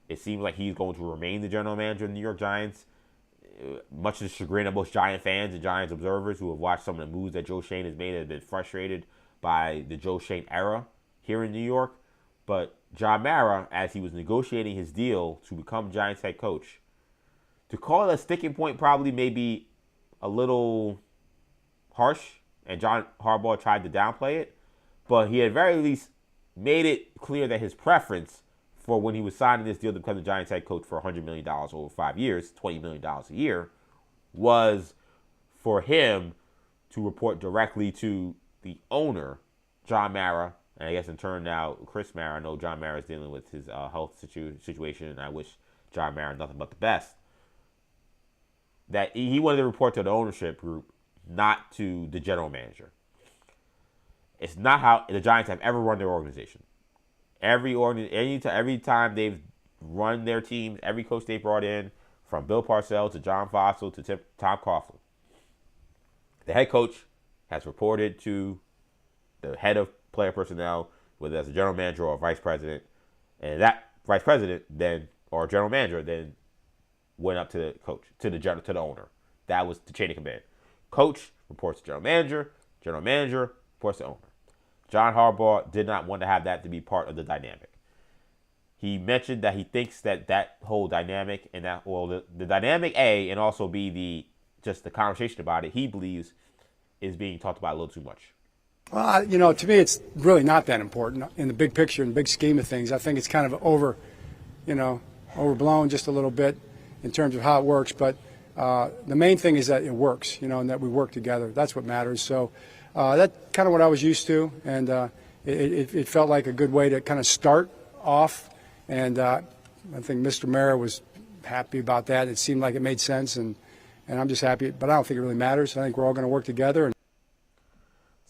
It seems like he's going to remain the general manager of the New York Giants, much to the chagrin of most Giant fans and Giants observers who have watched some of the moves that Joe Schoen has made and have been frustrated by the Joe Schoen era here in New York. But John Mara, as he was negotiating his deal to become Giants head coach, to call it a sticking point probably may be a little harsh, and John Harbaugh tried to downplay it, but he at very least made it clear that his preference for when he was signing this deal to become the Giants head coach for $100 million over 5 years, $20 million a year, was for him to report directly to the owner, John Mara, and I guess in turn now Chris Mara. I know John Mara is dealing with his health situation, and I wish John Mara nothing but the best. That he wanted to report to the ownership group, not to the general manager. It's not how the Giants have ever run their organization. Every time they've run their teams, every coach they brought in, from Bill Parcells to John Fossil to Tom Coughlin, the head coach has reported to the head of player personnel, whether that's a general manager or a vice president, and that vice president then, or general manager, then went up to the coach, to the owner. That was the chain of command. Coach reports to general manager reports to owner. John Harbaugh did not want to have that to be part of the dynamic. He mentioned that he thinks that whole dynamic and that, well, the dynamic A, and also B, the conversation about it, he believes is being talked about a little too much. Well, to me, it's really not that important in the big picture, in the big scheme of things. I think it's kind of overblown just a little bit in terms of how it works. But the main thing is that it works, and that we work together. That's what matters. So that's kind of what I was used to, and it felt like a good way to kind of start off. And I think Mr. Mara was happy about that. It seemed like it made sense, and I'm just happy. But I don't think it really matters. I think we're all going to work together.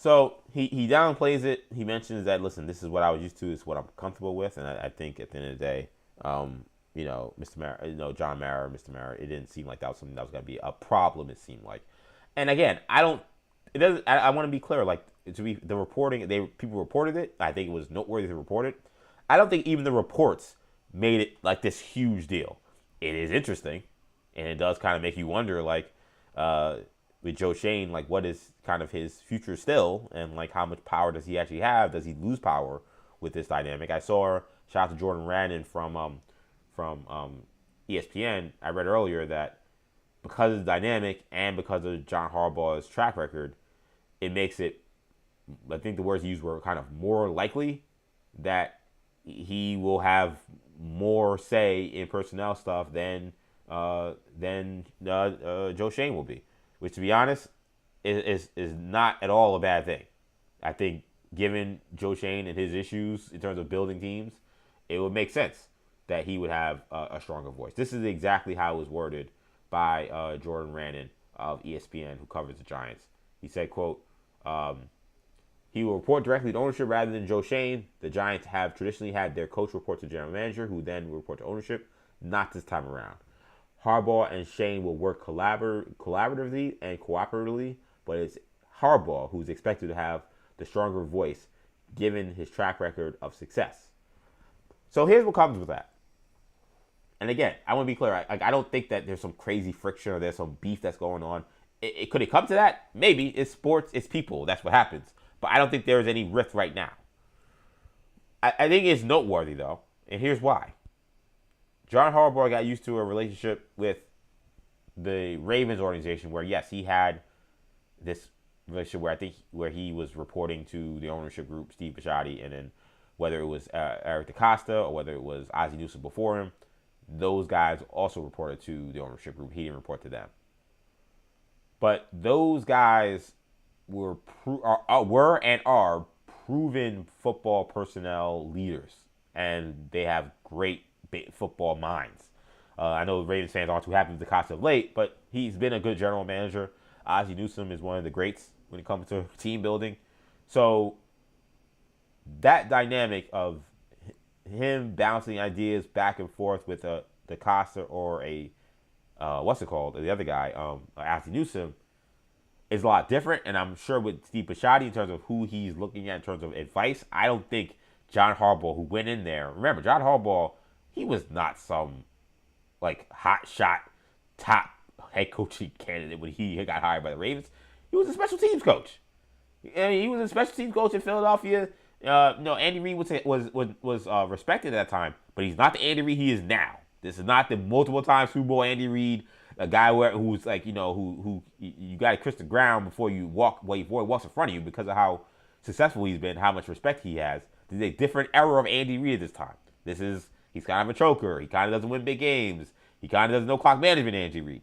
So he downplays it. He mentions that, listen, this is what I was used to. This is what I'm comfortable with. And I think at the end of the day, Mr. Mara, John Mara, Mr. Mara, it didn't seem like that was something that was going to be a problem. It seemed like, and again, I want to be clear. Like, the reporting, people reported it. I think it was noteworthy to report it. I don't think even the reports made it like this huge deal. It is interesting, and it does kind of make you wonder, like, with Joe Shane, like, what is kind of his future still, and like how much power does he actually have? Does he lose power with this dynamic? I saw, shout out to Jordan Rannon from ESPN. I read earlier that because of the dynamic and because of John Harbaugh's track record, it makes it, I think the words he used were kind of more likely that he will have more say in personnel stuff than Joe Shane will be, which, to be honest, is not at all a bad thing. I think given Joe Shane and his issues in terms of building teams, it would make sense that he would have a stronger voice. This is exactly how it was worded by Jordan Rannon of ESPN, who covers the Giants. He said, quote, he will report directly to ownership rather than Joe Shane. The Giants have traditionally had their coach report to general manager, who then will report to ownership. Not this time around. Harbaugh and Shane will work collaboratively and cooperatively, but it's Harbaugh who's expected to have the stronger voice given his track record of success. So here's what comes with that. And again, I want to be clear. I don't think that there's some crazy friction or there's some beef that's going on. Could it come to that? Maybe. It's sports. It's people. That's what happens. But I don't think there's any rift right now. I think it's noteworthy, though. And here's why. John Harbaugh got used to a relationship with the Ravens organization where, yes, he had this relationship where he was reporting to the ownership group, Steve Bisciotti, and then whether it was Eric DeCosta or whether it was Ozzie Newsome before him, those guys also reported to the ownership group. He didn't report to them. But those guys were and are proven football personnel leaders, and they have great football minds. I know Ravens fans aren't too happy with DeCosta of late, but he's been a good general manager. Ozzie Newsome is one of the greats when it comes to team building. So that dynamic of him bouncing ideas back and forth with a DeCosta or the other guy, Ozzie Newsome, is a lot different. And I'm sure with Steve Bisciotti, in terms of who he's looking at in terms of advice, I don't think John Harbaugh, who went in there, remember, John Harbaugh, he was not some like hot shot top head coaching candidate when he got hired by the Ravens. He was a special teams coach. I mean, he was a special teams coach in Philadelphia. Andy Reid was respected at that time, but he's not the Andy Reid he is now. This is not the multiple time Super Bowl Andy Reid, a guy who's like, who you got to kiss the ground before he walks in front of you because of how successful he's been, how much respect he has. This is a different era of Andy Reid at this time. He's kind of a choker. He kind of doesn't win big games. He kind of doesn't know clock management, Andy Reid.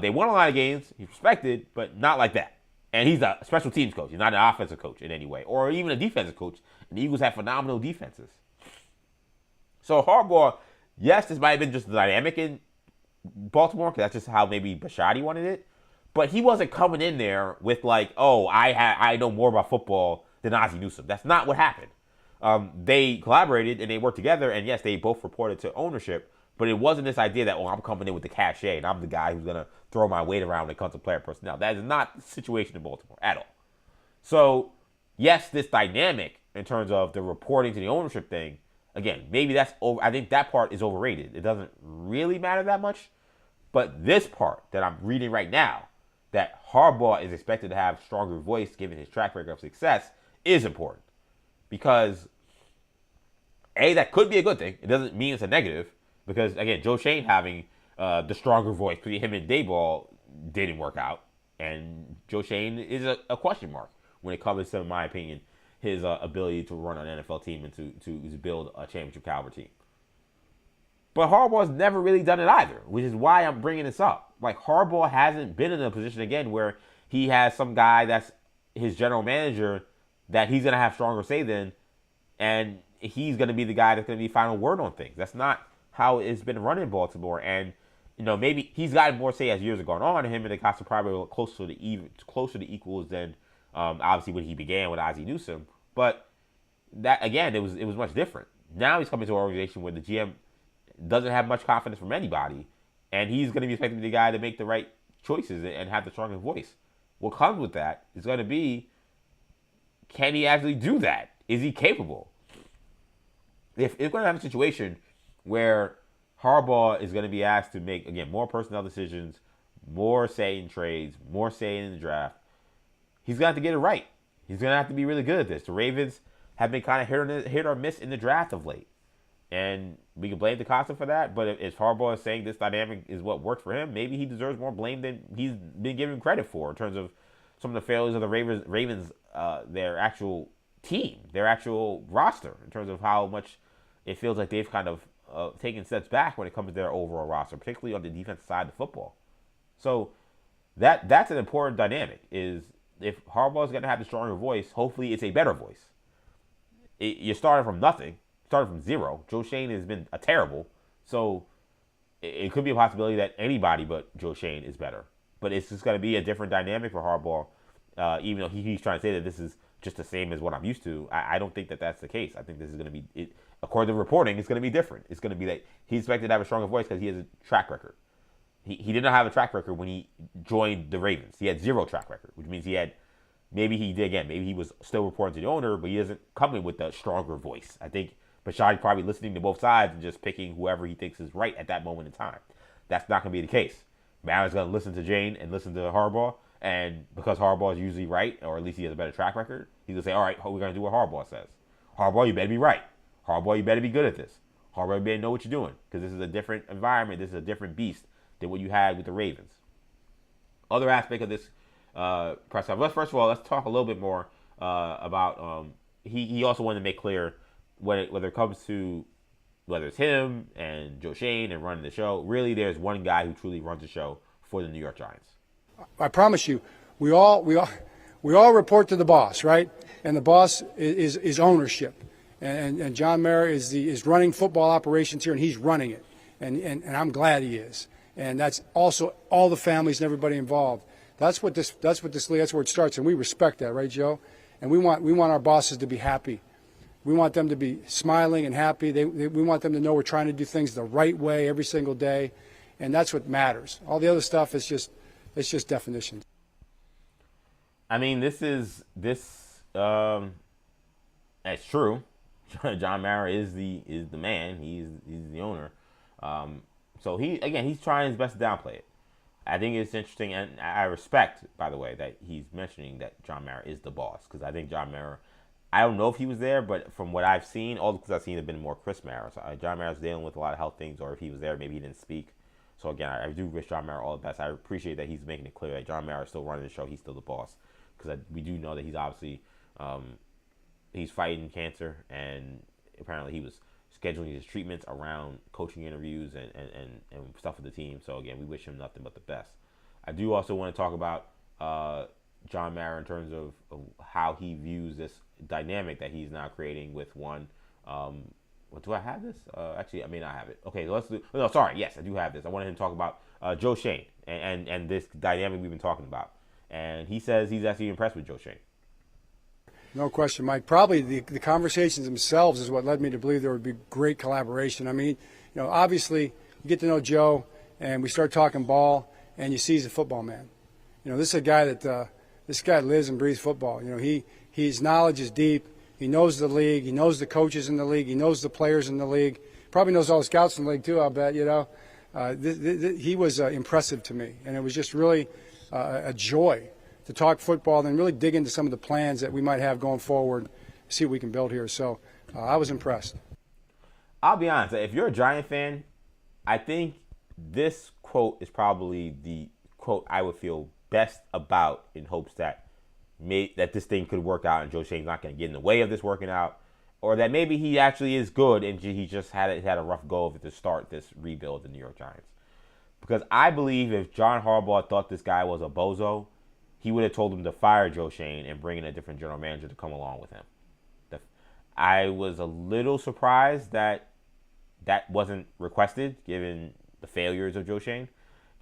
They won a lot of games. He's respected, but not like that. And he's a special teams coach. He's not an offensive coach in any way, or even a defensive coach. And the Eagles have phenomenal defenses. So Harbaugh, yes, this might have been just the dynamic in Baltimore, because that's just how maybe Bisciotti wanted it. But he wasn't coming in there with like, oh, I know more about football than Ozzie Newsome. That's not what happened. They collaborated and they worked together, and yes, they both reported to ownership, but it wasn't this idea that, I'm coming in with the cachet and I'm the guy who's going to throw my weight around when it comes to player personnel. That is not the situation in Baltimore at all. So, yes, this dynamic in terms of the reporting to the ownership thing, again, maybe that's over. I think that part is overrated. It doesn't really matter that much, but this part that I'm reading right now, that Harbaugh is expected to have stronger voice given his track record of success, is important. Because, A, that could be a good thing. It doesn't mean it's a negative. Because, again, Joe Shane having the stronger voice between him and Daboll didn't work out. And Joe Shane is a question mark when it comes to, in my opinion, his ability to run an NFL team and to build a championship caliber team. But Harbaugh's never really done it either, which is why I'm bringing this up. Like, Harbaugh hasn't been in a position, again, where he has some guy that's his general manager that he's going to have stronger say than, and he's going to be the guy that's going to be final word on things. That's not how it's been run in Baltimore. And, maybe he's gotten more say as years have gone on. Him and DeCosta probably were closer to equals than Obviously, when he began with Ozzie Newsome, but that again, it was much different. Now he's coming to an organization where the GM doesn't have much confidence from anybody, and he's going to be expected to be the guy to make the right choices and have the strongest voice. What comes with that is going to be, can he actually do that? Is he capable? If we're going to have a situation where Harbaugh is going to be asked to make, again, more personnel decisions, more say in trades, more say in the draft, he's going to have to get it right. He's going to have to be really good at this. The Ravens have been kind of hit or miss in the draft of late. And we can blame DeCosta for that, but if Harbaugh is saying this dynamic is what worked for him, maybe he deserves more blame than he's been given credit for in terms of some of the failures of the Ravens, their actual team, their actual roster, in terms of how much it feels like they've kind of taken steps back when it comes to their overall roster, particularly on the defensive side of the football. So that's an important dynamic, is if Harbaugh is going to have the stronger voice, hopefully it's a better voice. You're starting from nothing, starting from zero. Joe Schoen has been terrible, so it could be a possibility that anybody but Joe Schoen is better. But it's just going to be a different dynamic for Harbaugh, even though he's trying to say that this is just the same as what I'm used to. I don't think that that's the case. I think this is going to be, according to reporting, it's going to be different. It's going to be that he's expected to have a stronger voice because he has a track record. He did not have a track record when he joined the Ravens. He had zero track record, which means maybe he was still reporting to the owner, but he doesn't come in with a stronger voice. I think Bisciotti probably listening to both sides and just picking whoever he thinks is right at that moment in time. That's not going to be the case. Marin's going to listen to Jane and listen to Harbaugh, and because Harbaugh is usually right, or at least he has a better track record, he's going to say, all right, we're going to do what Harbaugh says. Harbaugh, you better be right. Harbaugh, you better be good at this. Harbaugh, you better know what you're doing, because this is a different environment. This is a different beast than what you had with the Ravens. Other aspect of this press conference. First of all, let's talk a little bit more about. He also wanted to make clear whether it comes to whether it's him and Joe Schoen and running the show. Really, there's one guy who truly runs the show for the New York Giants. I promise you, we all report to the boss, right? And the boss is ownership, and John Mara is running football operations here, and he's running it, and I'm glad he is. And that's also all the families and everybody involved. That's where it starts, and we respect that, right, Joe? And we want our bosses to be happy. We want them to be smiling and happy. We want them to know we're trying to do things the right way every single day, and that's what matters. All the other stuff is just definitions. I mean, it's true. John Mara is the man. He's the owner. So he's trying his best to downplay it. I think it's interesting, and I respect, by the way, that he's mentioning that John Mara is the boss, because I think John Mara, I don't know if he was there, but from what I've seen, all the clips I've seen have been more Chris Mara. So John Mara's dealing with a lot of health things, or if he was there, maybe he didn't speak. So again, I do wish John Mara all the best. I appreciate that he's making it clear that John Mara is still running the show. He's still the boss, because we do know that he's obviously he's fighting cancer, and apparently he was scheduling his treatments around coaching interviews and stuff with the team. So again, we wish him nothing but the best. I do also want to talk about John Mara in terms of how he views this dynamic that he's now creating with one. Do I have this? Actually, I may not have it. Okay, let's do. No, sorry. Yes, I do have this. I wanted him to talk about Joe Schoen and this dynamic we've been talking about. And he says he's actually impressed with Joe Schoen. No question, Mike. Probably the conversations themselves is what led me to believe there would be great collaboration. I mean, obviously you get to know Joe, and we start talking ball, and you see he's a football man. This is a guy that this guy lives and breathes football. His knowledge is deep. He knows the league. He knows the coaches in the league. He knows the players in the league. Probably knows all the scouts in the league too, I'll bet. He was impressive to me, and it was just really a joy to talk football and really dig into some of the plans that we might have going forward, see what we can build here. So I was impressed. I'll be honest. If you're a Giant fan, I think this quote is probably the quote I would feel best about, in hopes that this thing could work out and Joe Schoen's not going to get in the way of this working out, or that maybe he actually is good and he just had a rough go of it to start this rebuild of the New York Giants. Because I believe if John Harbaugh thought this guy was a bozo, he would have told him to fire Joe Schoen and bring in a different general manager to come along with him. I was a little surprised that wasn't requested, given the failures of Joe Schoen.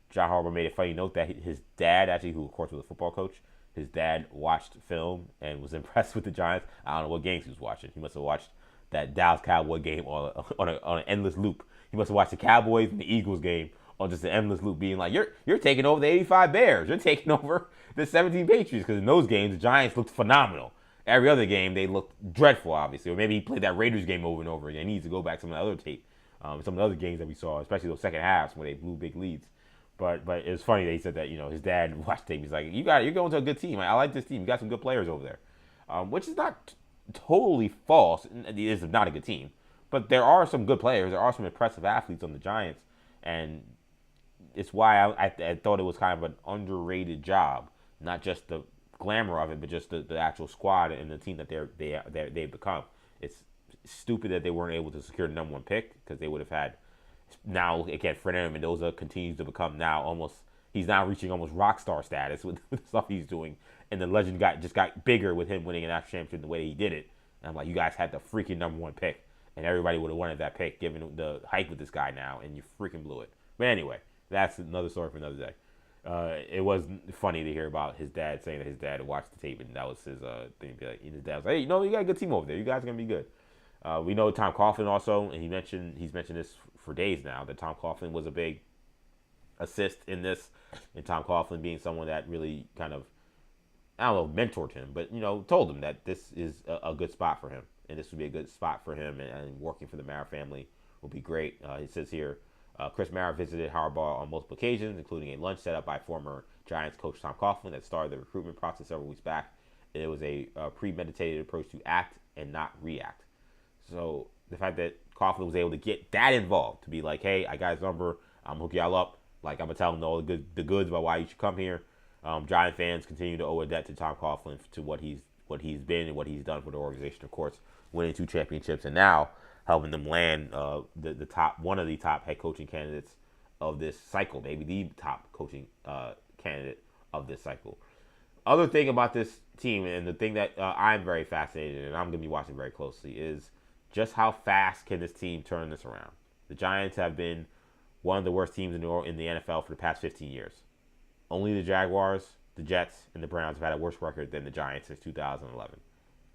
John Harbaugh made a funny note that his dad, actually, who of course was a football coach, his dad watched film and was impressed with the Giants. I don't know what games he was watching. He must have watched that Dallas Cowboy game on an endless loop. He must have watched the Cowboys and the Eagles game on just an endless loop, being like, you're taking over the 85 Bears. You're taking over the 17 Patriots. Because in those games, the Giants looked phenomenal. Every other game, they looked dreadful, obviously. Or maybe he played that Raiders game over and over again. He needs to go back to some of the other tape. Some of the other games that we saw, especially those second halves when they blew big leads. But it was funny that he said that, his dad watched tape. He's like, you're going to a good team. I like this team. You got some good players over there. Which is not totally false. It is not a good team. But there are some good players. There are some impressive athletes on the Giants. And it's why I thought it was kind of an underrated job. Not just the glamour of it, but just the actual squad and the team that they've become. It's stupid that they weren't able to secure the number 1 pick, because they would have had, now again, Fernando Mendoza continues to become he's now reaching almost rock star status with the stuff he's doing, and the legend just got bigger with him winning an national championship the way he did it. And I'm like, you guys had the freaking number 1 pick, and everybody would have wanted that pick given the hype with this guy now, and you freaking blew it. But anyway, that's another story for another day. It was funny to hear about his dad saying that his dad watched the tape and that was his thing. His dad was like, hey, you got a good team over there. You guys are going to be good. We know Tom Coughlin also, and he's mentioned this for days now, that Tom Coughlin was a big assist in this, and Tom Coughlin being someone that really kind of, I don't know, mentored him, but, told him that this is a good spot for him, and this would be a good spot for him, and working for the Mara family will be great. It says here, Chris Mara visited Harbaugh on multiple occasions, including a lunch set up by former Giants coach Tom Coughlin that started the recruitment process several weeks back. It was a premeditated approach to act and not react. So the fact that Coughlin was able to get that involved, to be like, hey, I got his number, I'm going to hook y'all up. Like, I'm going to tell him all the goods about why you should come here. Giant fans continue to owe a debt to Tom Coughlin to what he's been and what he's done for the organization. Of course, winning 2 championships and now helping them land one of the top head coaching candidates of this cycle, maybe the top coaching candidate of this cycle. Other thing about this team, and the thing that I'm very fascinated and I'm going to be watching very closely, is just how fast can this team turn this around. The Giants have been one of the worst teams in the NFL for the past 15 years. Only the Jaguars, the Jets, and the Browns have had a worse record than the Giants since 2011.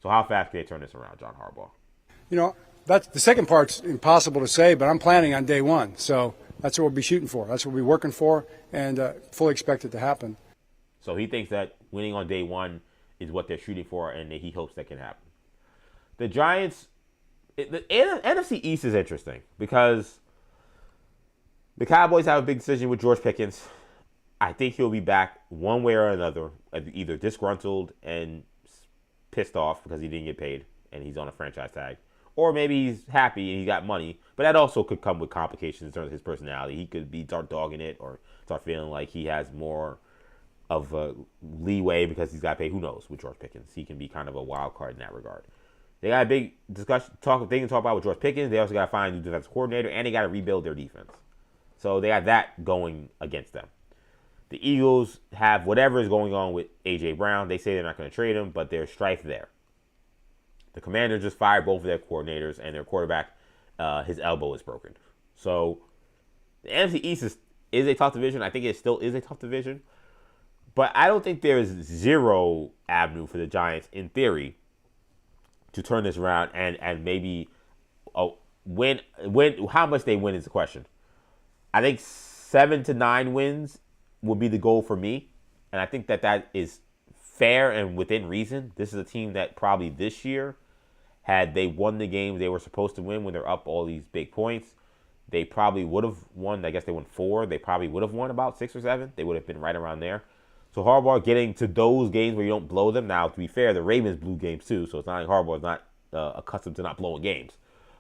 So how fast can they turn this around, John Harbaugh? That's the second part's impossible to say, but I'm planning on day 1. So that's what we'll be shooting for. That's what we'll be working for, and fully expect it to happen. So he thinks that winning on day 1 is what they're shooting for, and he hopes that can happen. The Giants, the NFC East is interesting because the Cowboys have a big decision with George Pickens. I think he'll be back one way or another, either disgruntled and pissed off because he didn't get paid and he's on a franchise tag, or maybe he's happy and he got money. But that also could come with complications in terms of his personality. He could start dogging it or start feeling like he has more of a leeway because he's got paid. Who knows with George Pickens? He can be kind of a wild card in that regard. They got a big discussion, they can talk about with George Pickens. They also got to find a new defensive coordinator, and they got to rebuild their defense. So they got that going against them. The Eagles have whatever is going on with A.J. Brown. They say they're not going to trade him, but there's strife there. The Commanders just fired both of their coordinators, and their quarterback, his elbow is broken. So the NFC East is a tough division. I think it still is a tough division. But I don't think there is zero avenue for the Giants, in theory, to turn this around and maybe win. How much they win is the question. I think 7 to 9 wins will be the goal for me. And I think that is fair and within reason. This is a team that probably this year, had they won the games they were supposed to win when they're up all these big points, they probably would have won. I guess they won 4. They probably would have won about 6 or 7. They would have been right around there. So Harbaugh getting to those games where you don't blow them. Now, to be fair, the Ravens blew games too, so it's not like Harbaugh is not accustomed to not blowing games.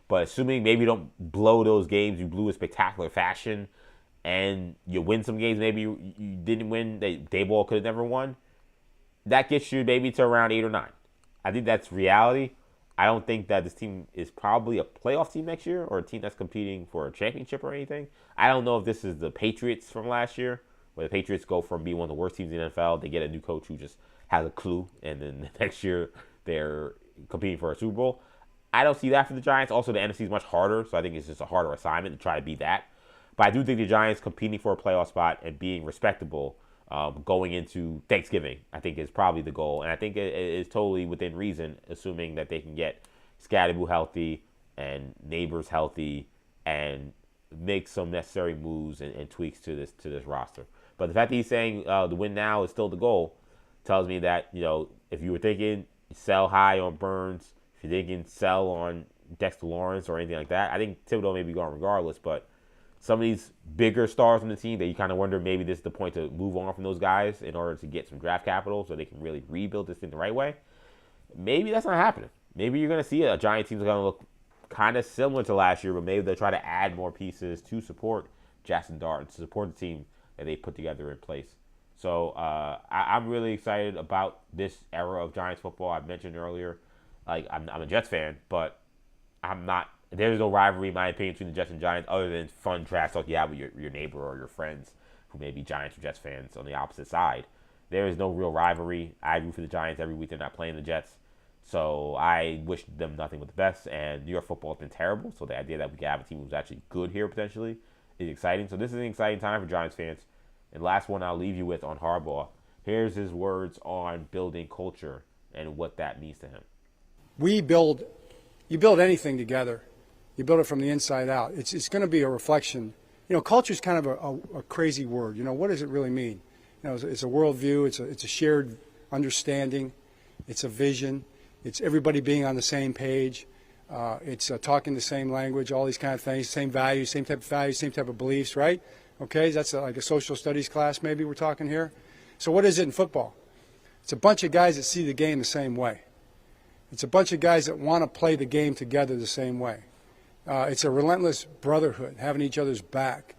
But assuming maybe you don't blow those games, you blew in spectacular fashion, and you win some games maybe you didn't win, that Dayball could have never won, that gets you maybe to around 8 or 9. I think that's reality. I don't think that this team is probably a playoff team next year or a team that's competing for a championship or anything. I don't know if this is the Patriots from last year, where the Patriots go from being one of the worst teams in the NFL, they get a new coach who just has a clue, and then next year they're competing for a Super Bowl. I don't see that for the Giants. Also, the NFC is much harder, so I think it's just a harder assignment to try to be that. But I do think the Giants competing for a playoff spot and being respectable going into Thanksgiving, I think is probably the goal. And I think it is totally within reason, assuming that they can get Scadaboo healthy and Neighbors healthy and make some necessary moves and tweaks to this roster. But the fact that he's saying the win now is still the goal tells me that, if you were thinking sell high on Burns, if you're thinking sell on Dexter Lawrence or anything like that, I think Thibodeau may be gone regardless. But some of these bigger stars on the team that you kind of wonder maybe this is the point to move on from those guys in order to get some draft capital so they can really rebuild this thing the right way. Maybe that's not happening. Maybe you're going to see a Giant team that's going to look kind of similar to last year, but maybe they'll try to add more pieces to support Jackson Dart, to support the team that they put together in place. So I'm really excited about this era of Giants football. I mentioned earlier, I'm a Jets fan, but I'm not. There's no rivalry, in my opinion, between the Jets and Giants other than fun trash talk you have with your neighbor or your friends who may be Giants or Jets fans on the opposite side. There is no real rivalry. I root for the Giants every week. They're not playing the Jets. So I wish them nothing but the best. And New York football has been terrible. So the idea that we can have a team who's actually good here potentially is exciting. So this is an exciting time for Giants fans. And last one I'll leave you with on Harbaugh. Here's his words on building culture and what that means to him. You build anything together. You build it from the inside out. It's going to be a reflection. Culture is kind of a crazy word. What does it really mean? It's a worldview. It's a shared understanding. It's a vision. It's everybody being on the same page. It's talking the same language, all these kind of things, same values, same type of beliefs, right? Okay, that's like a social studies class maybe we're talking here. So what is it in football? It's a bunch of guys that see the game the same way. It's a bunch of guys that want to play the game together the same way. It's a relentless brotherhood, having each other's back,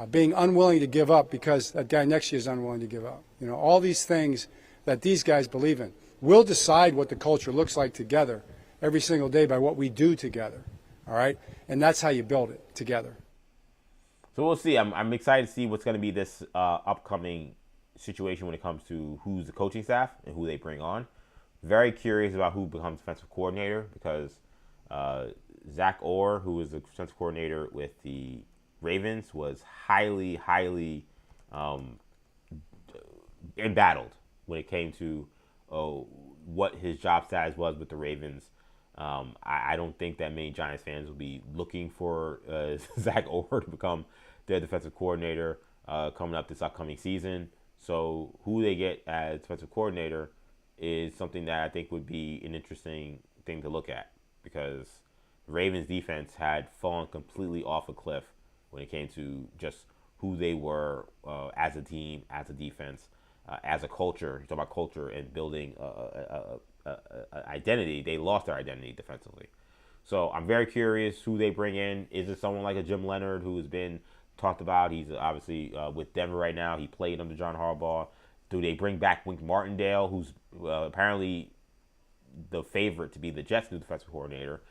being unwilling to give up because that guy next to you is unwilling to give up. All these things that these guys believe in. We'll decide what the culture looks like together every single day by what we do together, all right? And that's how you build it together. So we'll see. I'm excited to see what's going to be this upcoming situation when it comes to who's the coaching staff and who they bring on. Very curious about who becomes defensive coordinator because Zach Orr, who was the defensive coordinator with the Ravens, was highly embattled when it came to what his job status was with the Ravens. I don't think that many Giants fans will be looking for Zach Orr to become their defensive coordinator coming up this upcoming season. So who they get as defensive coordinator is something that I think would be an interesting thing to look at because the Ravens defense had fallen completely off a cliff when it came to just who they were as a team, as a defense, as a culture. You talk about culture and building identity. They lost their identity defensively. So I'm very curious who they bring in. Is it someone like a Jim Leonard who has been talked about? He's obviously with Denver right now. He played under John Harbaugh. Do they bring back Wink Martindale, who's apparently the favorite to be the Jets' new defensive coordinator?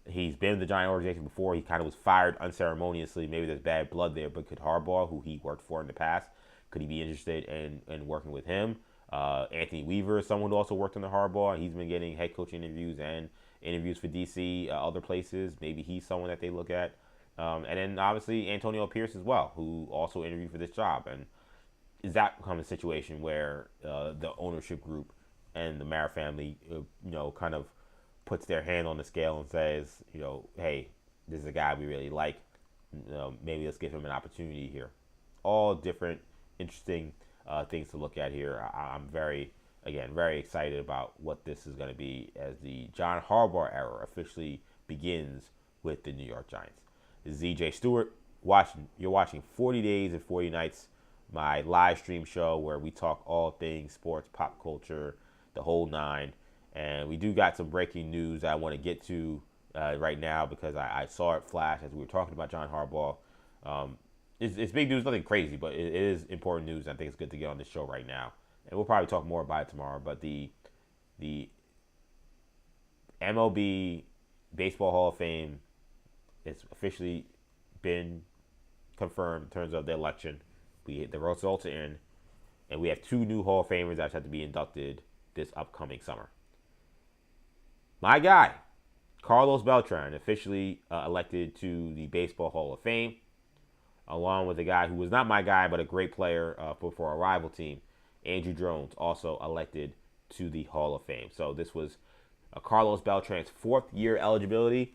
He's been in the Giant organization before. He kind of was fired unceremoniously. Maybe there's bad blood there, but could Harbaugh, who he worked for in the past, could he be interested in working with him? Anthony Weaver is someone who also worked under Harbaugh. He's been getting head coaching interviews and interviews for DC, other places. Maybe he's someone that they look at. And then obviously Antonio Pierce as well, who also interviewed for this job. And is that become a situation where the ownership group and the Mara family, kind of puts their hand on the scale and says, hey, this is a guy we really like. Maybe let's give him an opportunity here. All different, interesting things to look at here. I'm very excited about what this is going to be as the John Harbaugh era officially begins with the New York Giants. This is ZJ Stewart. You're watching 40 Days and 40 Nights, my live stream show where we talk all things sports, pop culture, the whole nine. And we do got some breaking news that I want to get to right now because I saw it flash as we were talking about John Harbaugh. It's big news, nothing crazy, but it is important news. I think it's good to get on this show right now. And we'll probably talk more about it tomorrow. But the MLB Baseball Hall of Fame has officially been confirmed in terms of the election. The results are in. And we have 2 new Hall of Famers that have to be inducted this upcoming summer. My guy, Carlos Beltran, officially elected to the Baseball Hall of Fame. along with a guy who was not my guy, but a great player for a rival team, Andruw Jones, also elected to the Hall of Fame. So this was Carlos Beltran's 4th year eligibility.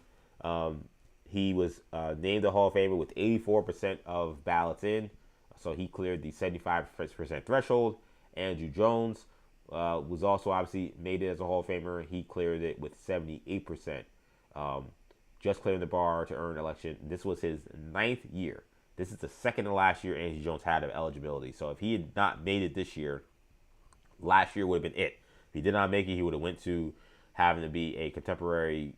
He was named the Hall of Famer with 84% of ballots in, so he cleared the 75% threshold. Andruw Jones was also obviously made it as a Hall of Famer. He cleared it with 78%, just clearing the bar to earn election. This was his 9th year. This is the second to last year Andruw Jones had of eligibility. So if he had not made it this year, last year would have been it. If he did not make it, he would have went to having to be a contemporary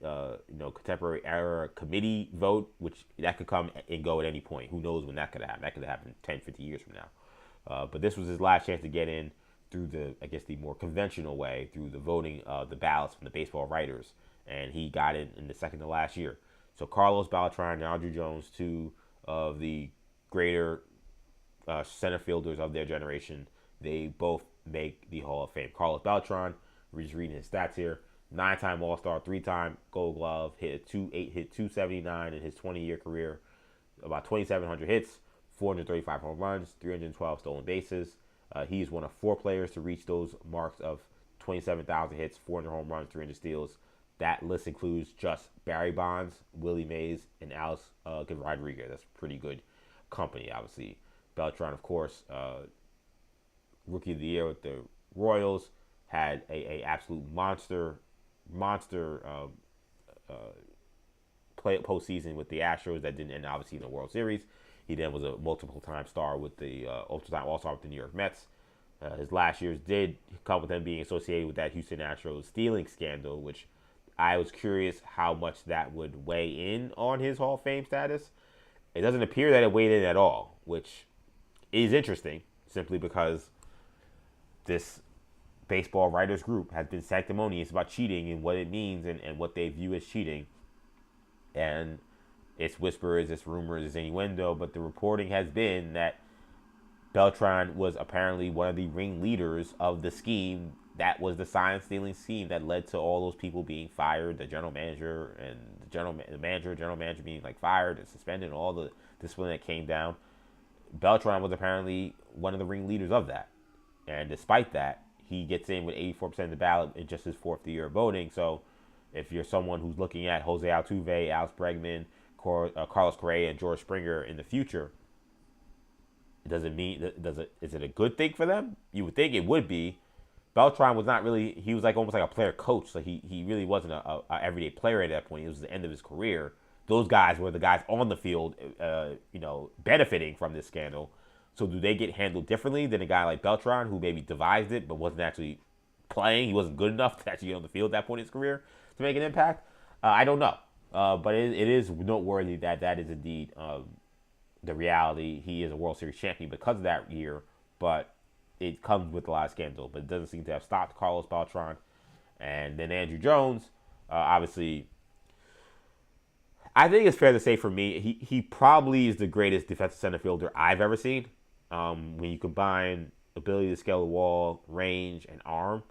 era committee vote, which that could come and go at any point. Who knows when that could happen? That could happen 10, 50 years from now. But this was his last chance to get in through the more conventional way, through the voting of the ballots from the baseball writers. And he got in the second to last year. So Carlos Beltran and Andruw Jones, two of the greater center fielders of their generation, they both make the Hall of Fame. Carlos Beltran, we're just reading his stats here. 9-time All-Star, 3-time Gold Glove, hit 279 in his 20-year career, about 2,700 hits, 435 home runs, 312 stolen bases. He is one of 4 players to reach those marks of 27,000 hits, 400 home runs, 300 steals. That list includes just Barry Bonds, Willie Mays, and Alex Rodriguez. That's pretty good company, obviously. Beltran, of course, Rookie of the Year with the Royals, had a absolute monster postseason with the Astros that didn't end obviously in the World Series. He then was a multiple-time star with the multiple-time All-Star with the New York Mets. His last years did come with him being associated with that Houston Astros stealing scandal, which I was curious how much that would weigh in on his Hall of Fame status. It doesn't appear that it weighed in at all, which is interesting, simply because this baseball writers group has been sanctimonious about cheating and what it means and what they view as cheating. And it's whispers, it's rumors, it's innuendo, but the reporting has been that Beltran was apparently one of the ringleaders of the scheme that was the sign-stealing scheme that led to all those people being fired, the general manager and general manager being fired and suspended, and all the discipline that came down. Beltran was apparently one of the ringleaders of that. And despite that, he gets in with 84% of the ballot in just his 4th year of voting. So if you're someone who's looking at Jose Altuve, Alex Bregman, Carlos Correa, and George Springer in the future, is it a good thing for them? You would think it would be. Beltran was not really, he was almost like a player coach. So he really wasn't a everyday player at that point. It was the end of his career. Those guys were the guys on the field, benefiting from this scandal. So do they get handled differently than a guy like Beltran, who maybe devised it but wasn't actually playing? He wasn't good enough to actually get on the field at that point in his career to make an impact? I don't know. But it is noteworthy that is indeed the reality. He is a World Series champion because of that year, but it comes with a lot of scandal. But it doesn't seem to have stopped Carlos Beltran. And then Andruw Jones, obviously, I think it's fair to say for me, he probably is the greatest defensive center fielder I've ever seen. When you combine ability to scale the wall, range, and arm,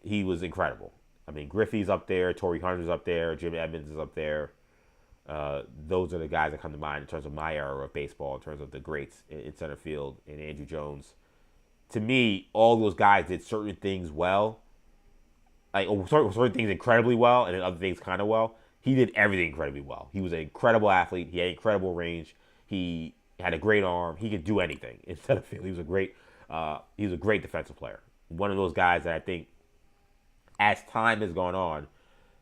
he was incredible. I mean, Griffey's up there, Torrey Hunter's up there, Jim Edmonds is up there. Those are the guys that come to mind in terms of my era of baseball, in terms of the greats in center field, and Andruw Jones. To me, all those guys did certain things well, certain things incredibly well, and then other things kind of well. He did everything incredibly well. He was an incredible athlete. He had incredible range. He had a great arm. He could do anything in center field. He was a great defensive player. One of those guys that I think, as time has gone on,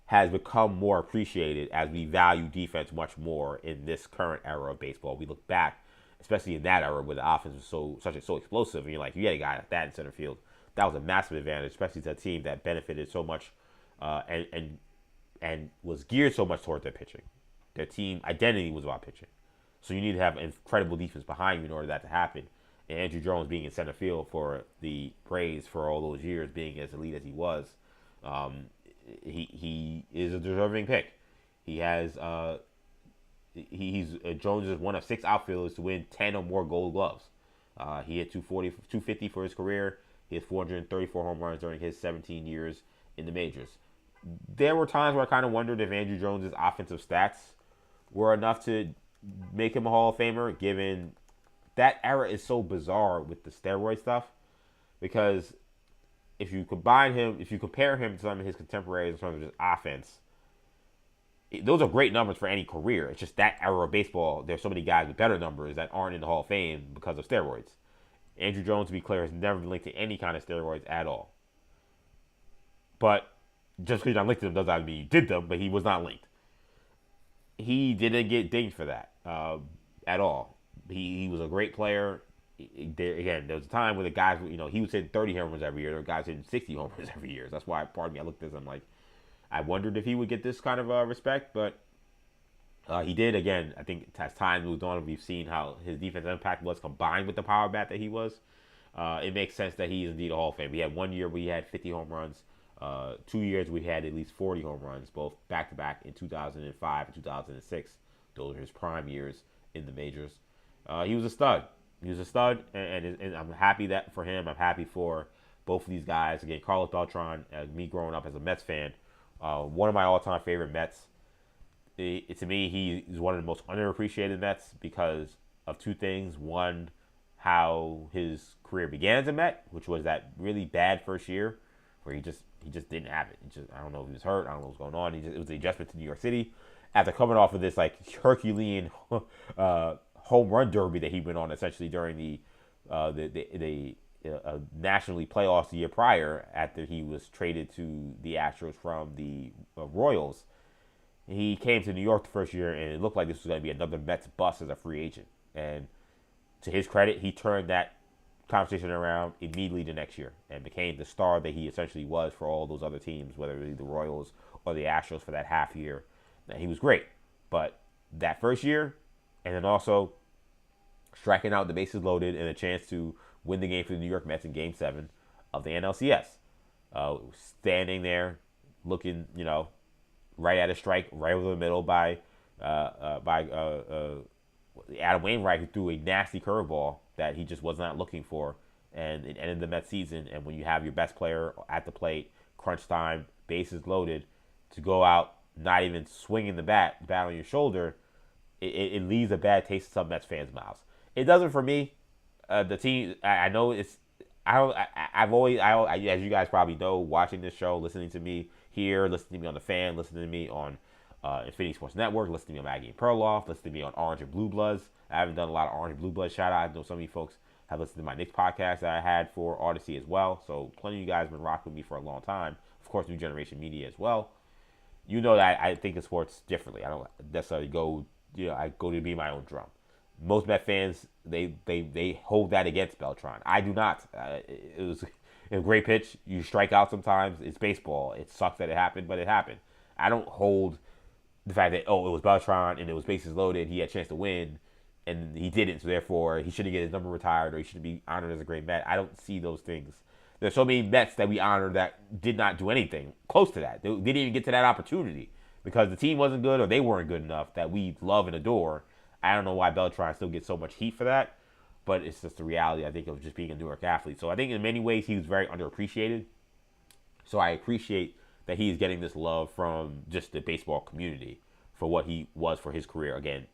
has become more appreciated as we value defense much more in this current era of baseball. We look back, especially in that era where the offense was so explosive, and you're like, you had a guy like that in center field. That was a massive advantage, especially to a team that benefited so much and was geared so much towards their pitching. Their team identity was about pitching. So you need to have incredible defense behind you in order for that to happen. And Andruw Jones being in center field for the Braves for all those years, being as elite as he was, he is a deserving pick. He has Jones is one of 6 outfielders to win 10 or more Gold Gloves. He hit 250 for his career. He had 434 home runs during his 17 years in the majors. There were times where I kind of wondered if Andruw Jones' offensive stats were enough to make him a Hall of Famer, given that era is so bizarre with the steroid stuff. Because if you compare him to some of his contemporaries in terms of just offense, those are great numbers for any career. It's just that era of baseball, there's so many guys with better numbers that aren't in the Hall of Fame because of steroids. Andruw Jones, to be clear, has never been linked to any kind of steroids at all. But just because you're not linked to them doesn't mean you did them, but he was not linked. He didn't get dinged for that at all. He was a great player. Again, there was a time where the guys, he was hitting 30 home runs every year. There were guys hitting 60 home runs every year. That's why, pardon me, I looked at this, I'm like, I wondered if he would get this kind of respect, but he did. Again, I think as time moved on, we've seen how his defensive impact was combined with the power bat that he was. It makes sense that he is indeed a Hall of Fame. We had 1 year where he had 50 home runs. 2 years we had at least 40 home runs, both back-to-back in 2005 and 2006. Those are his prime years in the majors. He was a stud. And I'm happy that for him. I'm happy for both of these guys. Again, Carlos Beltran, me growing up as a Mets fan, one of my all-time favorite Mets. To me, he is one of the most underappreciated Mets because of two things. One, how his career began as a Met, which was that really bad first year where he just didn't have it. I don't know if he was hurt. I don't know what was going on. It was the adjustment to New York City after coming off of this like Herculean home run derby that he went on essentially during the National League playoffs the year prior after he was traded to the Astros from the Royals. He came to New York the first year, and it looked like this was going to be another Mets bust as a free agent. And to his credit, he turned that conversation around immediately the next year and became the star that he essentially was for all those other teams, whether it be the Royals or the Astros for that half year. Now, he was great, but that first year, and then also striking out the bases loaded and a chance to win the game for the New York Mets in Game 7 of the NLCS. Standing there, looking, right at a strike, right over the middle by Adam Wainwright, who threw a nasty curveball that he just was not looking for, and it ended the Mets season. And when you have your best player at the plate, crunch time, bases loaded, to go out not even swinging the bat on your shoulder, it leaves a bad taste in some Mets fans' mouths. It doesn't for me. The team, I know it's. I've always, as you guys probably know, watching this show, listening to me here, listening to me on The Fan, listening to me on Infinity Sports Network, listening to me on Maggie and Perloff, listening to me on Orange and Blue Bloods. I haven't done a lot of Orange and Blue Bloods shout out. I know some of you folks have listened to my Knicks podcast that I had for Odyssey as well. So plenty of you guys have been rocking with me for a long time. Of course, New Generation Media as well. You know that I think of sports differently. I don't necessarily go, I go to be my own drum. Most Met fans, they hold that against Beltran. I do not. It was a great pitch. You strike out sometimes. It's baseball. It sucks that it happened, but it happened. I don't hold the fact that, it was Beltran and it was bases loaded. He had a chance to win, and he didn't, so therefore he shouldn't get his number retired or he shouldn't be honored as a great Met. I don't see those things. There's so many Mets that we honor that did not do anything close to that. They didn't even get to that opportunity because the team wasn't good or they weren't good enough that we love and adore. I don't know why Beltran still gets so much heat for that, but it's just the reality, I think, of just being a New York athlete. So I think in many ways he was very underappreciated. So I appreciate that he's getting this love from just the baseball community for what he was for his career. Again,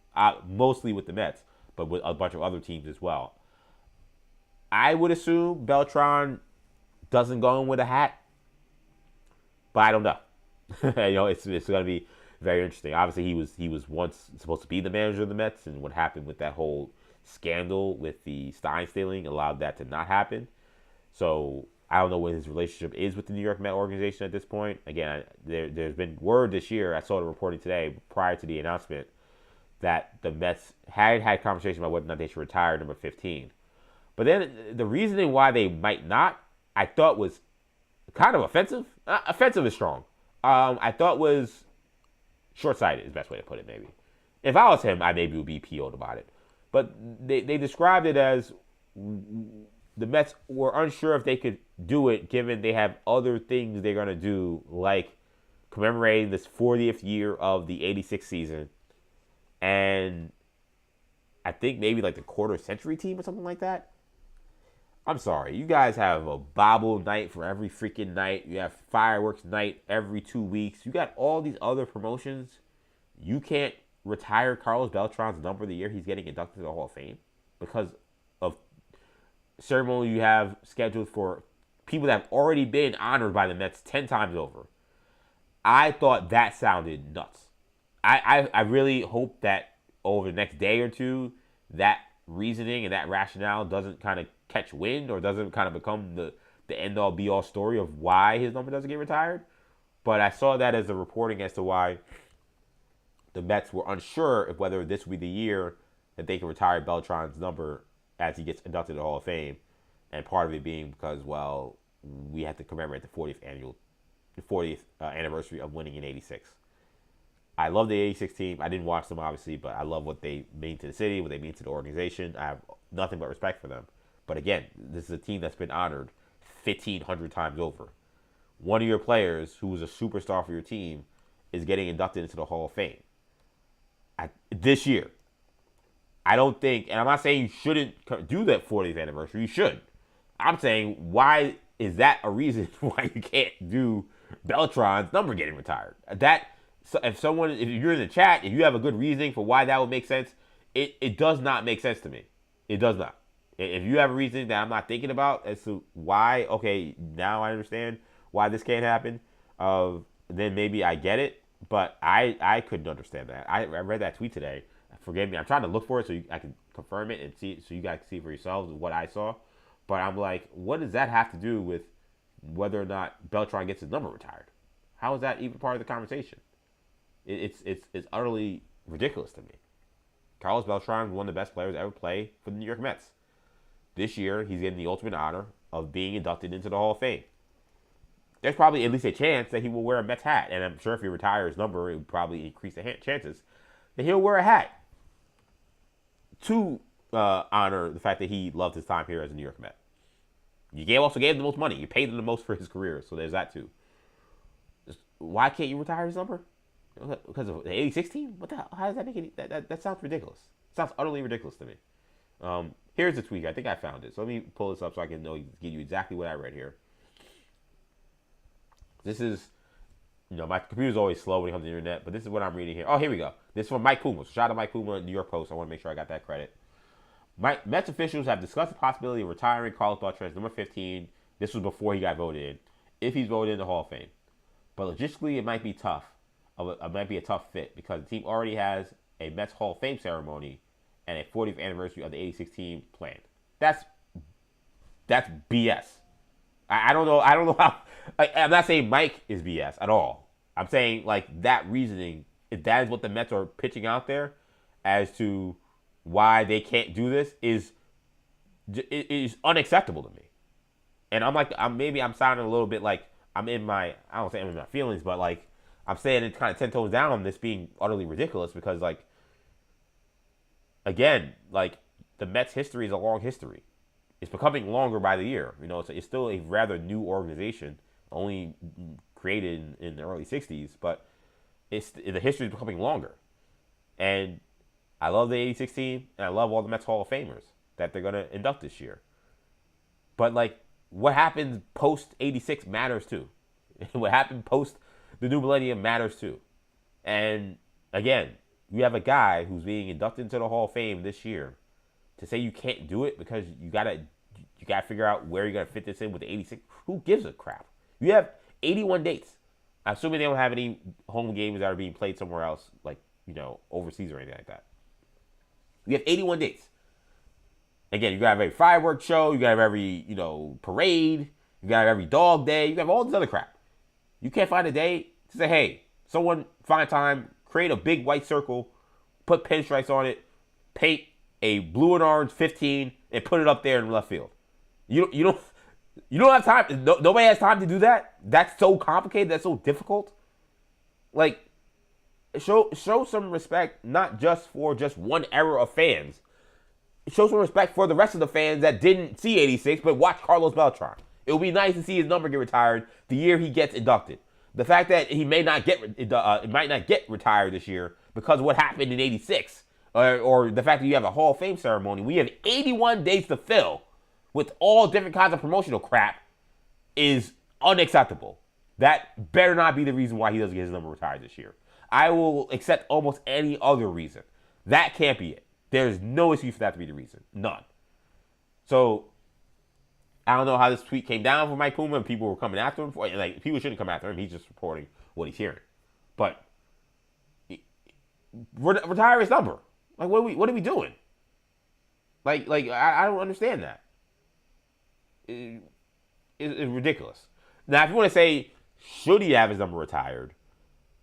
mostly with the Mets, but with a bunch of other teams as well. I would assume Beltran doesn't go in with a hat, but I don't know. It's going to be very interesting. Obviously, he was once supposed to be the manager of the Mets, and what happened with that whole scandal with the Stein stealing allowed that to not happen. So I don't know what his relationship is with the New York Met organization at this point. Again, there's been word this year, I saw the reporting today prior to the announcement, that the Mets had conversation about whether or not they should retire number 15. But then the reasoning why they might not, I thought was kind of offensive. Offensive is strong. I thought was short-sighted is the best way to put it, maybe. If I was him, I maybe would be PO'd about it. But they described it as the Mets were unsure if they could do it given they have other things they're going to do, like commemorating this 40th year of the 86 season. And I think maybe like the quarter century team or something like that. I'm sorry. You guys have a bobble night for every freaking night. You have fireworks night every 2 weeks. You got all these other promotions. You can't retire Carlos Beltran's number the year he's getting inducted to the Hall of Fame because of ceremony you have scheduled for people that have already been honored by the Mets 10 times over. I thought that sounded nuts. I really hope that over the next day or two, that reasoning and that rationale doesn't kind of catch wind or doesn't kind of become the end-all be-all story of why his number doesn't get retired. But I saw that as a reporting as to why the Mets were unsure of whether this would be the year that they could retire Beltran's number as he gets inducted to the Hall of Fame. And part of it being because, well, we had to commemorate the 40th anniversary of winning in '86. I love the '86 team. I didn't watch them, obviously, but I love what they mean to the city, what they mean to the organization. I have nothing but respect for them. But again, this is a team that's been honored 1,500 times over. One of your players who was a superstar for your team is getting inducted into the Hall of Fame this year. I don't think, and I'm not saying you shouldn't do that 40th anniversary. You should. I'm saying, why is that a reason why you can't do Beltran's number getting retired? If you're in the chat, if you have a good reasoning for why that would make sense, it does not make sense to me. It does not. If you have a reason that I'm not thinking about as to why, okay, now I understand why this can't happen, then maybe I get it. But I couldn't understand that. I read that tweet today. Forgive me. I'm trying to look for it so I can confirm it and see, so you guys can see for yourselves what I saw. But I'm like, what does that have to do with whether or not Beltran gets his number retired? How is that even part of the conversation? It's utterly ridiculous to me. Carlos Beltran is one of the best players to ever play for the New York Mets. This year, he's getting the ultimate honor of being inducted into the Hall of Fame. There's probably at least a chance that he will wear a Mets hat. And I'm sure if he retires his number, it would probably increase the chances that he'll wear a hat to honor the fact that he loved his time here as a New York Met. You also gave him the most money. You paid him the most for his career, so there's that too. Why can't you retire his number? Because of the '86 team? What the hell? How does that make any? That sounds ridiculous. It sounds utterly ridiculous to me. Here's the tweet. I think I found it. So let me pull this up so I can give you exactly what I read here. This is, my computer's always slow when it comes to the internet, but this is what I'm reading here. Oh, here we go. This is from Mike Puma. So shout out to Mike Puma, New York Post. I want to make sure I got that credit. Mets officials have discussed the possibility of retiring Carlos Beltran number 15. This was before he got voted in. If he's voted in the Hall of Fame. But logistically, it might be tough. It might be a tough fit because the team already has a Mets Hall of Fame ceremony and a 40th anniversary of the '86 team planned. That's BS. I don't know how. I'm not saying Mike is BS at all. I'm saying that reasoning, if that is what the Mets are pitching out there as to why they can't do this, is unacceptable to me. And I'm sounding a little bit like I don't say I'm in my feelings, but I'm saying it's kind of 10 toes down on this being utterly ridiculous because again, the Mets history is a long history. It's becoming longer by the year. It's still a rather new organization, only created in the early 60s, but the history is becoming longer. And I love the '86 team, and I love all the Mets Hall of Famers that they're going to induct this year. But, what happens post-'86 matters, too. What happened post the new millennium matters, too. And, again, you have a guy who's being inducted into the Hall of Fame this year. To say you can't do it because you gotta figure out where you're gonna fit this in with the '86. Who gives a crap? You have 81 dates. I'm assuming they don't have any home games that are being played somewhere else, overseas or anything like that. You have 81 dates. Again, you gotta have every fireworks show. You gotta have every parade. You gotta have every dog day. You gotta have all this other crap. You can't find a day to say, hey, someone find time, create a big white circle, put pinstripes on it, paint a blue and orange 15 and put it up there in left field. You don't have time. Nobody has time to do that. That's so complicated. That's so difficult. Show some respect, not just for just one era of fans. Show some respect for the rest of the fans that didn't see '86 but watch Carlos Beltran. It would be nice to see his number get retired the year he gets inducted. The fact that he might not get retired this year because of what happened in '86. Or the fact that you have a Hall of Fame ceremony, we have 81 days to fill with all different kinds of promotional crap is unacceptable. That better not be the reason why he doesn't get his number retired this year. I will accept almost any other reason. That can't be it. There's no excuse for that to be the reason. None. So, I don't know how this tweet came down from Mike Puma and people were coming after him. Like, people shouldn't come after him. He's just reporting what he's hearing. But, retire his number. Like, what are we doing? Like I don't understand that. It's ridiculous. Now, if you want to say, should he have his number retired,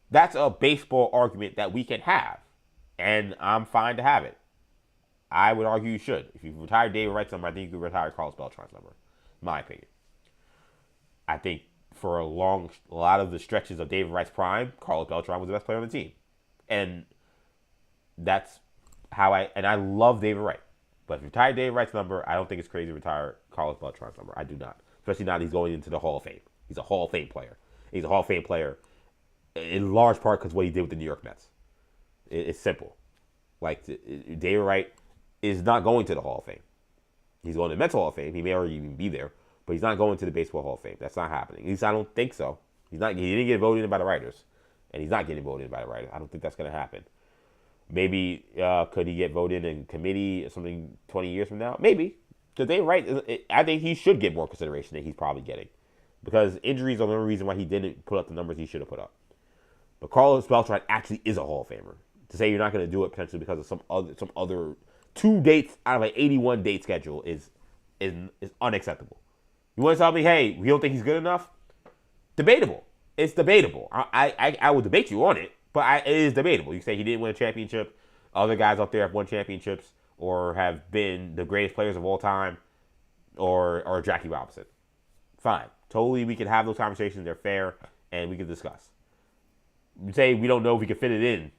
that's a baseball argument that we can have. And I'm fine to have it. I would argue you should. If you retire David Wright's number, I think you could retire Carlos Beltran's number. In my opinion. I think for a lot of the stretches of David Wright's prime, Carlos Beltran was the best player on the team. And that's how I love David Wright. But if you retire David Wright's number, I don't think it's crazy to retire Carlos Beltran's number. I do not. Especially now that he's going into the Hall of Fame. He's a Hall of Fame player. He's a Hall of Fame player in large part because of what he did with the New York Mets. It's simple. Like, David Wright is not going to the Hall of Fame. He's going to the Mets Hall of Fame. He may already even be there. But he's not going to the Baseball Hall of Fame. That's not happening. At least I don't think so. He didn't get voted in by the writers. And he's not getting voted in by the writers. I don't think that's going to happen. Maybe could he get voted in committee or something 20 years from now? Maybe. Because David Wright, I think he should get more consideration than he's probably getting. Because injuries are the only reason why he didn't put up the numbers he should have put up. But Carlos Beltran actually is a Hall of Famer. To say you're not going to do it potentially because of some other 2 dates out of an 81 date schedule is unacceptable. You want to tell me, hey, we don't think he's good enough? Debatable. It's debatable. I will debate you on it, but it is debatable. You say he didn't win a championship. Other guys out there have won championships or have been the greatest players of all time, or Jackie Robinson. Fine. Totally, we can have those conversations. They're fair, and we can discuss. You say we don't know if we can fit it in.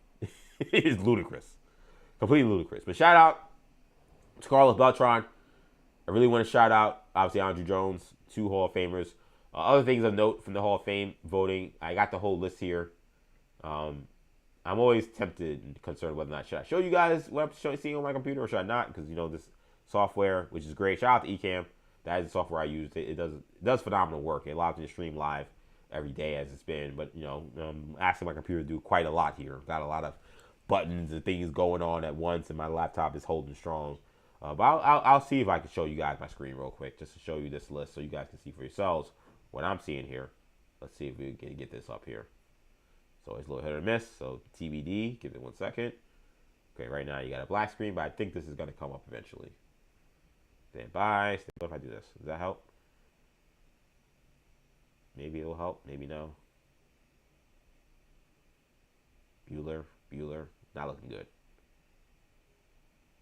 It is ludicrous. Completely ludicrous. But shout out to Carlos Beltran. I really want to shout out, obviously, Andruw Jones, 2 Hall of Famers. Other things of note from the Hall of Fame voting, I got the whole list here. I'm always tempted and concerned whether or not should I show you guys what I'm seeing on my computer or should I not? Because, this software, which is great. Shout out to Ecamm. That is the software I use. It does phenomenal work. It allows me to stream live every day as it's been. But, I'm asking my computer to do quite a lot here. Got a lot of buttons and things going on at once, and my laptop is holding strong. But I'll see if I can show you guys my screen real quick, just to show you this list so you guys can see for yourselves what I'm seeing here. Let's see if we can get this up here. So it's a little hit or miss. So TBD, give it 1 second. Okay, right now you got a black screen, but I think this is going to come up eventually. Stand by. What if I do this? Does that help? Maybe it'll help. Maybe no. Bueller. Not looking good.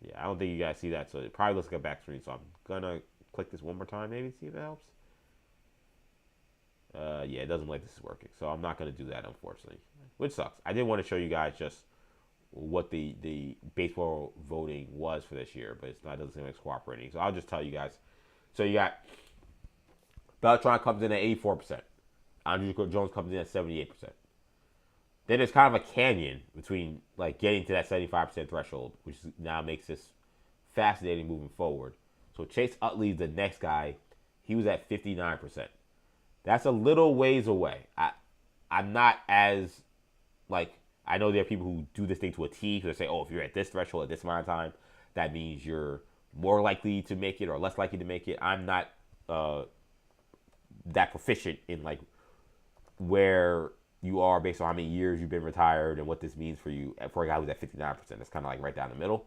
Yeah, I don't think you guys see that, so it probably looks like a back screen. So I'm gonna click this one more time, maybe see if it helps. Yeah, it doesn't look like this is working, so I'm not gonna do that, unfortunately, which sucks. I did want to show you guys just what the baseball voting was for this year, but it doesn't seem like it's cooperating. So I'll just tell you guys. So you got Beltran comes in at 84%. Andruw Jones comes in at 78%. Then there's kind of a canyon between like getting to that 75% threshold, which now makes this fascinating moving forward. So Chase Utley's the next guy. He was at 59%. That's a little ways away. I'm not as, like, I know there are people who do this thing to a T, who say, oh, if you're at this threshold at this amount of time, that means you're more likely to make it or less likely to make it. I'm not that proficient in, like, where you are based on how many years you've been retired and what this means for you. For a guy who's at 59%, that's kind of like right down the middle.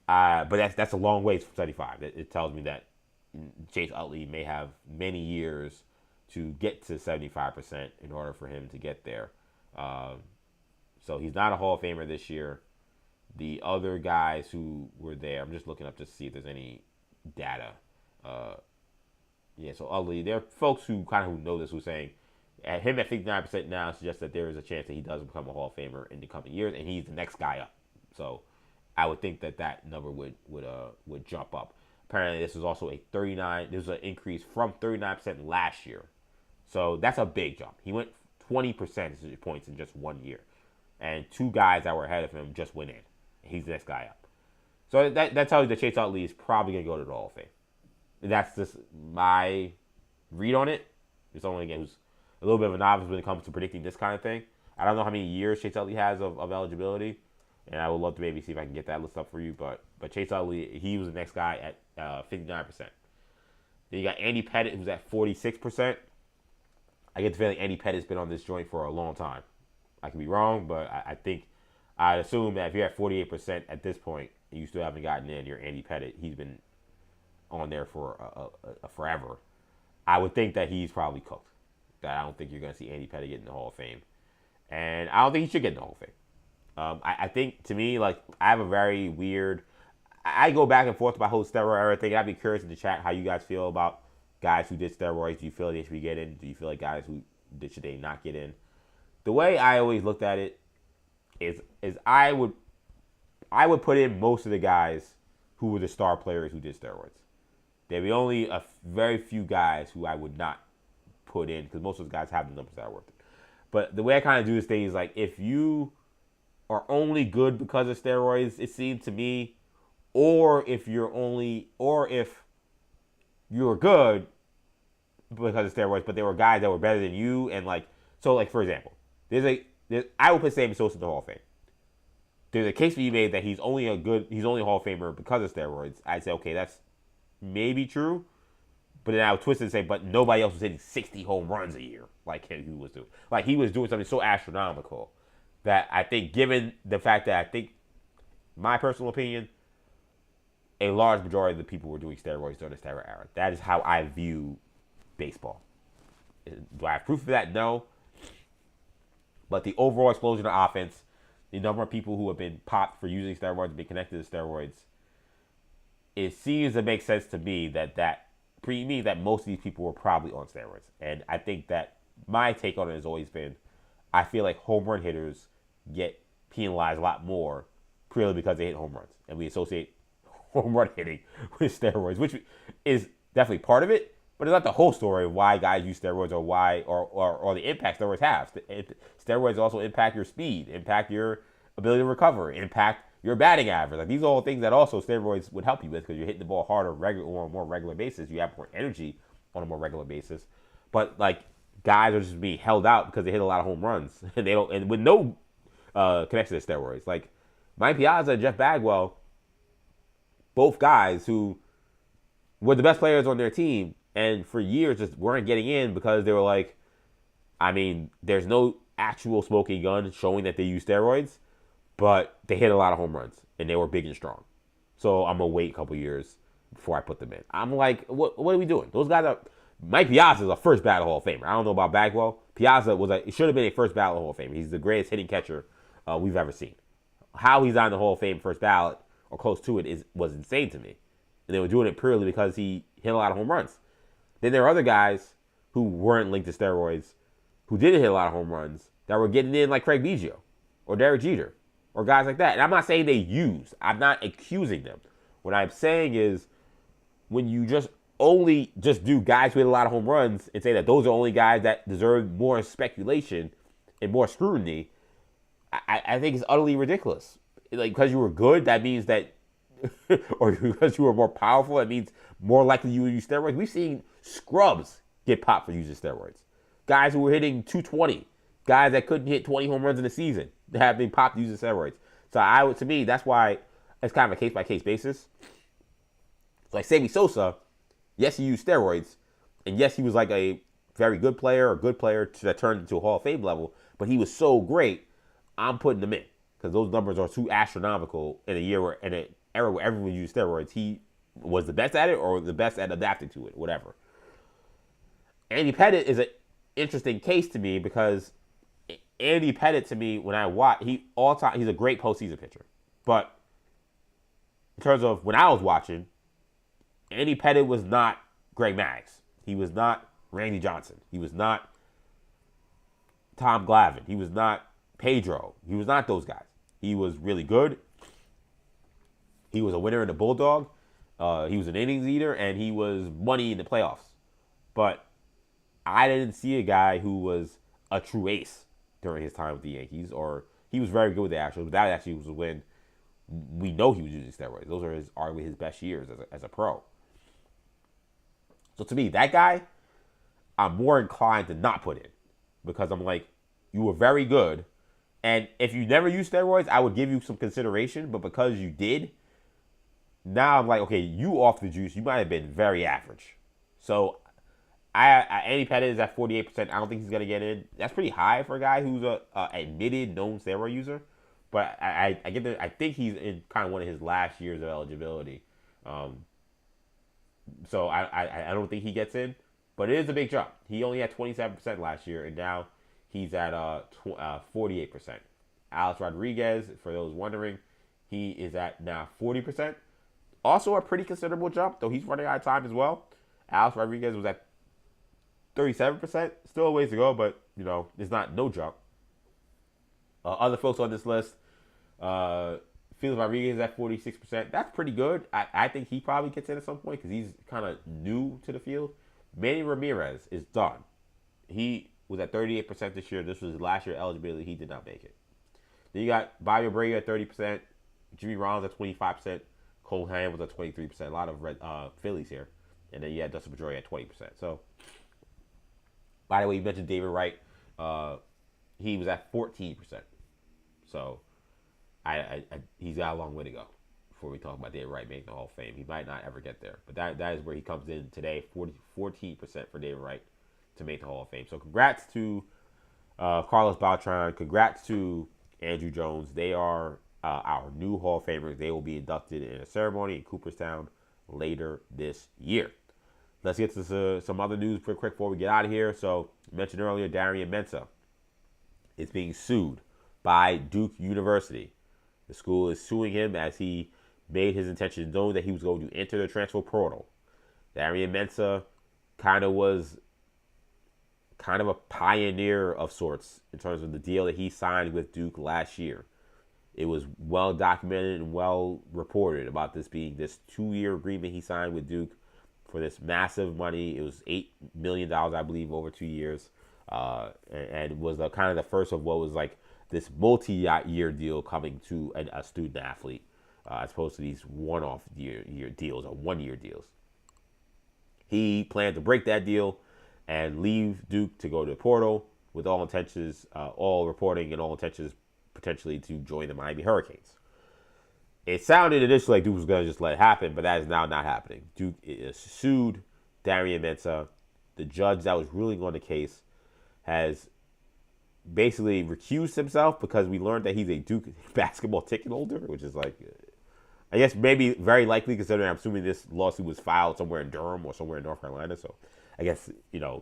But that's a long ways from 75. It tells me that Chase Utley may have many years to get to 75% in order for him to get there. So he's not a Hall of Famer this year. The other guys who were there, I'm just looking up to see if there's any data. So Utley, there are folks who know this who are saying, at him at 59% now suggests that there is a chance that he does become a Hall of Famer in the coming years, and he's the next guy up. So I would think that number would jump up. Apparently, this was also a 39. This was an increase from 39% last year. So that's a big jump. He went 20 percentage points in just 1 year, and 2 guys that were ahead of him just went in. He's the next guy up. So that tells you that Chase Utley is probably going to go to the Hall of Fame. That's just my read on it. It's only, again, who's a little bit of a novice when it comes to predicting this kind of thing. I don't know how many years Chase Utley has of eligibility, and I would love to maybe see if I can get that list up for you. But Chase Utley, he was the next guy at 59%. Then you got Andy Pettit, who's at 46%. I get the feeling Andy Pettit's been on this joint for a long time. I could be wrong, but I think I'd assume that if you're at 48% at this point and you still haven't gotten in, you're Andy Pettit. He's been on there for forever. I would think that he's probably cooked. That I don't think you're going to see Andy Pettit get in the Hall of Fame. And I don't think he should get in the Hall of Fame. I think, to me, like, I have a very weird... I go back and forth about the whole steroid era thing. I'd be curious in the chat how you guys feel about guys who did steroids. Do you feel like they should be getting in? Do you feel like guys who did, should they not get in? The way I always looked at it is I would put in most of the guys who were the star players who did steroids. There'd be only a very few guys who I would not put in because most of those guys have the numbers that are worth it. But the way I kind of do this thing is like if you are only good because of steroids, it seemed to me, or if you're good because of steroids, but there were guys that were better than you, and like so, like for example, I would put Sammy Sosa in the Hall of Fame. There's a case to be made that he's only a Hall of Famer because of steroids. I'd say okay, that's maybe true, but then I would twist it and say, but nobody else was hitting 60 home runs a year like he was doing. Like he was doing something so astronomical that I think, given the fact that I think, my personal opinion, a large majority of the people were doing steroids during the steroid era. That is how I view baseball. Do I have proof of that? No. But the overall explosion of offense, the number of people who have been popped for using steroids, been connected to steroids, it seems to make sense to me that most of these people were probably on steroids. And I think that my take on it has always been, I feel like home run hitters get penalized a lot more purely because they hit home runs. And we associate home run hitting with steroids, which is definitely part of it, but it's not the whole story of why guys use steroids or why or the impact steroids have. Steroids also impact your speed, impact your ability to recover, impact your batting average. Like these are all things that also steroids would help you with because you're hitting the ball harder on a more regular basis. You have more energy on a more regular basis. But like guys are just being held out because they hit a lot of home runs and they don't, and with no connection to steroids. Like Mike Piazza and Jeff Bagwell, both guys who were the best players on their team and for years just weren't getting in because they were like, I mean, there's no actual smoking gun showing that they use steroids, but they hit a lot of home runs and they were big and strong. So I'm going to wait a couple years before I put them in. I'm like, what are we doing? Those guys are... Mike Piazza is a first ballot Hall of Famer. I don't know about Bagwell. Piazza it should have been a first ballot Hall of Famer. He's the greatest hitting catcher we've ever seen. How he's on the Hall of Fame first ballot or close to it was insane to me. And they were doing it purely because he hit a lot of home runs. Then there are other guys who weren't linked to steroids who didn't hit a lot of home runs that were getting in, like Craig Biggio or Derek Jeter or guys like that. And I'm not saying they used. I'm not accusing them. What I'm saying is when you just do guys who hit a lot of home runs and say that those are only guys that deserve more speculation and more scrutiny, I think it's utterly ridiculous. Like, because you were good, that means that, or because you were more powerful, that means more likely you would use steroids. We've seen scrubs get popped for using steroids. Guys who were hitting 220, guys that couldn't hit 20 home runs in a season, have been popped using steroids. So to me, that's why it's kind of a case-by-case basis. So like Sammy Sosa, yes, he used steroids, and yes, he was like a very good player that turned into a Hall of Fame level, but he was so great, I'm putting him in because those numbers are too astronomical in an era where everyone used steroids. He was the best at it or the best at adapting to it, whatever. Andy Pettit is an interesting case to me because Andy Pettit, to me, when I watch, he's a great postseason pitcher. But in terms of when I was watching, Andy Pettit was not Greg Maddux. He was not Randy Johnson. He was not Tom Glavine. He was not Pedro. He was not those guys. He was really good. He was a winner in the Bulldog. He was an innings eater, and he was money in the playoffs. But I didn't see a guy who was a true ace during his time with the Yankees, or he was very good with the Astros, but that actually was when we know he was using steroids. Those are arguably his best years as a pro. So to me, that guy, I'm more inclined to not put in because I'm like, you were very good. And if you never used steroids, I would give you some consideration. But because you did, now I'm like, okay, you off the juice, you might have been very average. So Andy Pettit is at 48%. I don't think he's going to get in. That's pretty high for a guy who's a admitted known steroid user. But I think he's in kind of one of his last years of eligibility. So I don't think he gets in. But it is a big jump. He only had 27% last year, and now he's at 48%. Alex Rodriguez, for those wondering, he is at now 40%. Also a pretty considerable jump, though he's running out of time as well. Alex Rodriguez was at 37%. Still a ways to go, but, it's not no jump. Other folks on this list, Felix Rodriguez at 46%. That's pretty good. I think he probably gets in at some point because he's kind of new to the field. Manny Ramirez is done. He was at 38% this year. This was his last year eligibility. He did not make it. Then you got Bobby Abreu at 30%. Jimmy Rollins at 25%. Cole Ham was at 23%. A lot of Phillies here. And then you had Dustin Pedroia at 20%. So, by the way, you mentioned David Wright. He was at 14%. So, he's got a long way to go before we talk about David Wright making the Hall of Fame. He might not ever get there. But that is where he comes in today. 14% for David Wright to make the Hall of Fame. So, congrats to Carlos Beltran. Congrats to Andruw Jones. They are our new Hall of Famers. They will be inducted in a ceremony in Cooperstown later this year. Let's get to some other news quick before we get out of here. So, I mentioned earlier, Darian Mensah is being sued by Duke University. The school is suing him as he made his intention known that he was going to enter the transfer portal. Darian Mensah was a pioneer of sorts in terms of the deal that he signed with Duke last year. It was well documented and well reported about this being this 2-year agreement he signed with Duke for this massive money. It was $8 million, I believe, over 2 years. And was the first of what was like this multi-year deal coming to a student athlete, as opposed to these one-off year deals or 1-year deals. He planned to break that deal and leave Duke to go to the portal with all intentions, all reporting and all intentions potentially to join the Miami Hurricanes. It sounded initially like Duke was going to just let it happen, but that is now not happening. Duke is sued Darian Mensah. The judge that was ruling on the case has basically recused himself because we learned that he's a Duke basketball ticket holder, which is like, I guess maybe very likely considering I'm assuming this lawsuit was filed somewhere in Durham or somewhere in North Carolina. So I guess,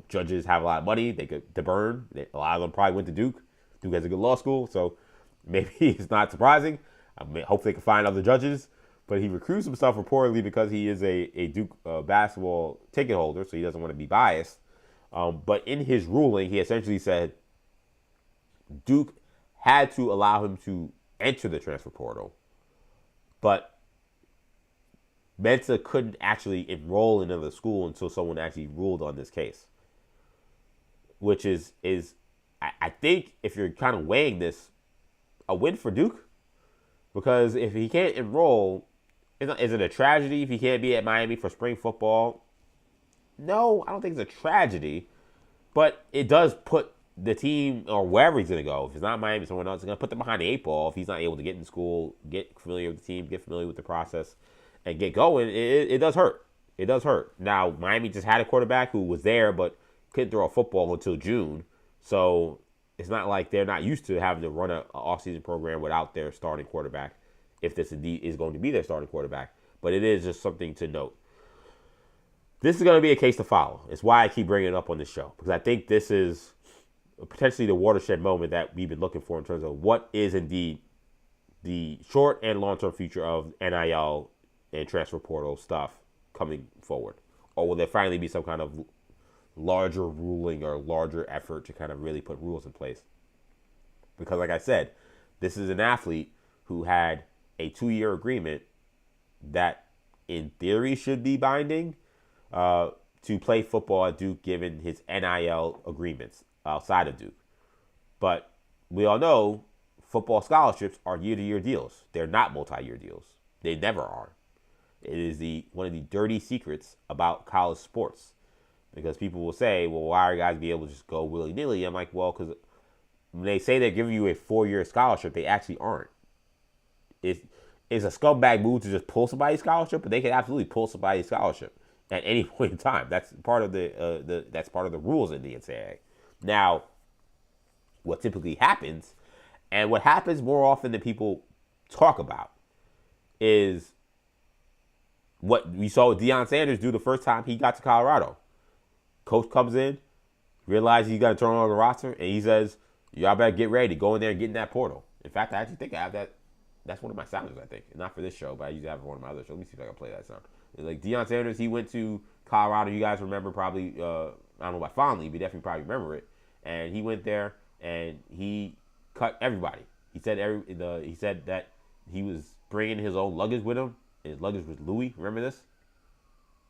judges have a lot of money. They could to burn. A lot of them probably went to Duke. Duke has a good law school, so maybe it's not surprising. Hopefully they can find other judges. But he recused himself reportedly because he is a Duke basketball ticket holder, so he doesn't want to be biased. But in his ruling, he essentially said Duke had to allow him to enter the transfer portal, but Mensah couldn't actually enroll in another school until someone actually ruled on this case. Which is I think if you're kind of weighing this, a win for Duke. Because if he can't enroll, is it a tragedy if he can't be at Miami for spring football? No, I don't think it's a tragedy. But it does put the team, or wherever he's going to go, if it's not Miami, someone else, is going to put them behind the 8 ball if he's not able to get in school, get familiar with the team, get familiar with the process, and get going. It does hurt. It does hurt. Now, Miami just had a quarterback who was there but couldn't throw a football until June. So it's not like they're not used to having to run an off-season program without their starting quarterback, if this indeed is going to be their starting quarterback. But it is just something to note. This is going to be a case to follow. It's why I keep bringing it up on this show, because I think this is potentially the watershed moment that we've been looking for in terms of what is indeed the short and long-term future of NIL and transfer portal stuff coming forward. Or will there finally be some kind of larger ruling or larger effort to kind of really put rules in place? Because like I said, this is an athlete who had a 2-year agreement that in theory should be binding to play football at Duke given his NIL agreements outside of Duke. But we all know football scholarships are year-to-year deals. They're not multi-year deals. They never are. It is one of the dirty secrets about college sports. Because people will say, well, why are guys be able to just go willy-nilly? I'm like, well, because when they say they're giving you a 4-year scholarship, they actually aren't. It's a scumbag move to just pull somebody's scholarship, but they can absolutely pull somebody's scholarship at any point in time. That's part of that's part of the rules in the NCAA. Now, what typically happens, and what happens more often than people talk about, is what we saw Deion Sanders do the first time he got to Colorado. Coach comes in, realizes he's got to turn on the roster, and he says, y'all better get ready to go in there and get in that portal. In fact, I actually think I have that. That's one of my sounders, I think. Not for this show, but I usually have it for one of my other shows. Let me see if I can play that sound. Like Deion Sanders, he went to Colorado. You guys remember probably, I don't know about fondly, but definitely probably remember it. And he went there and he cut everybody. He said he said that he was bringing his own luggage with him. His luggage was Louis. Remember this?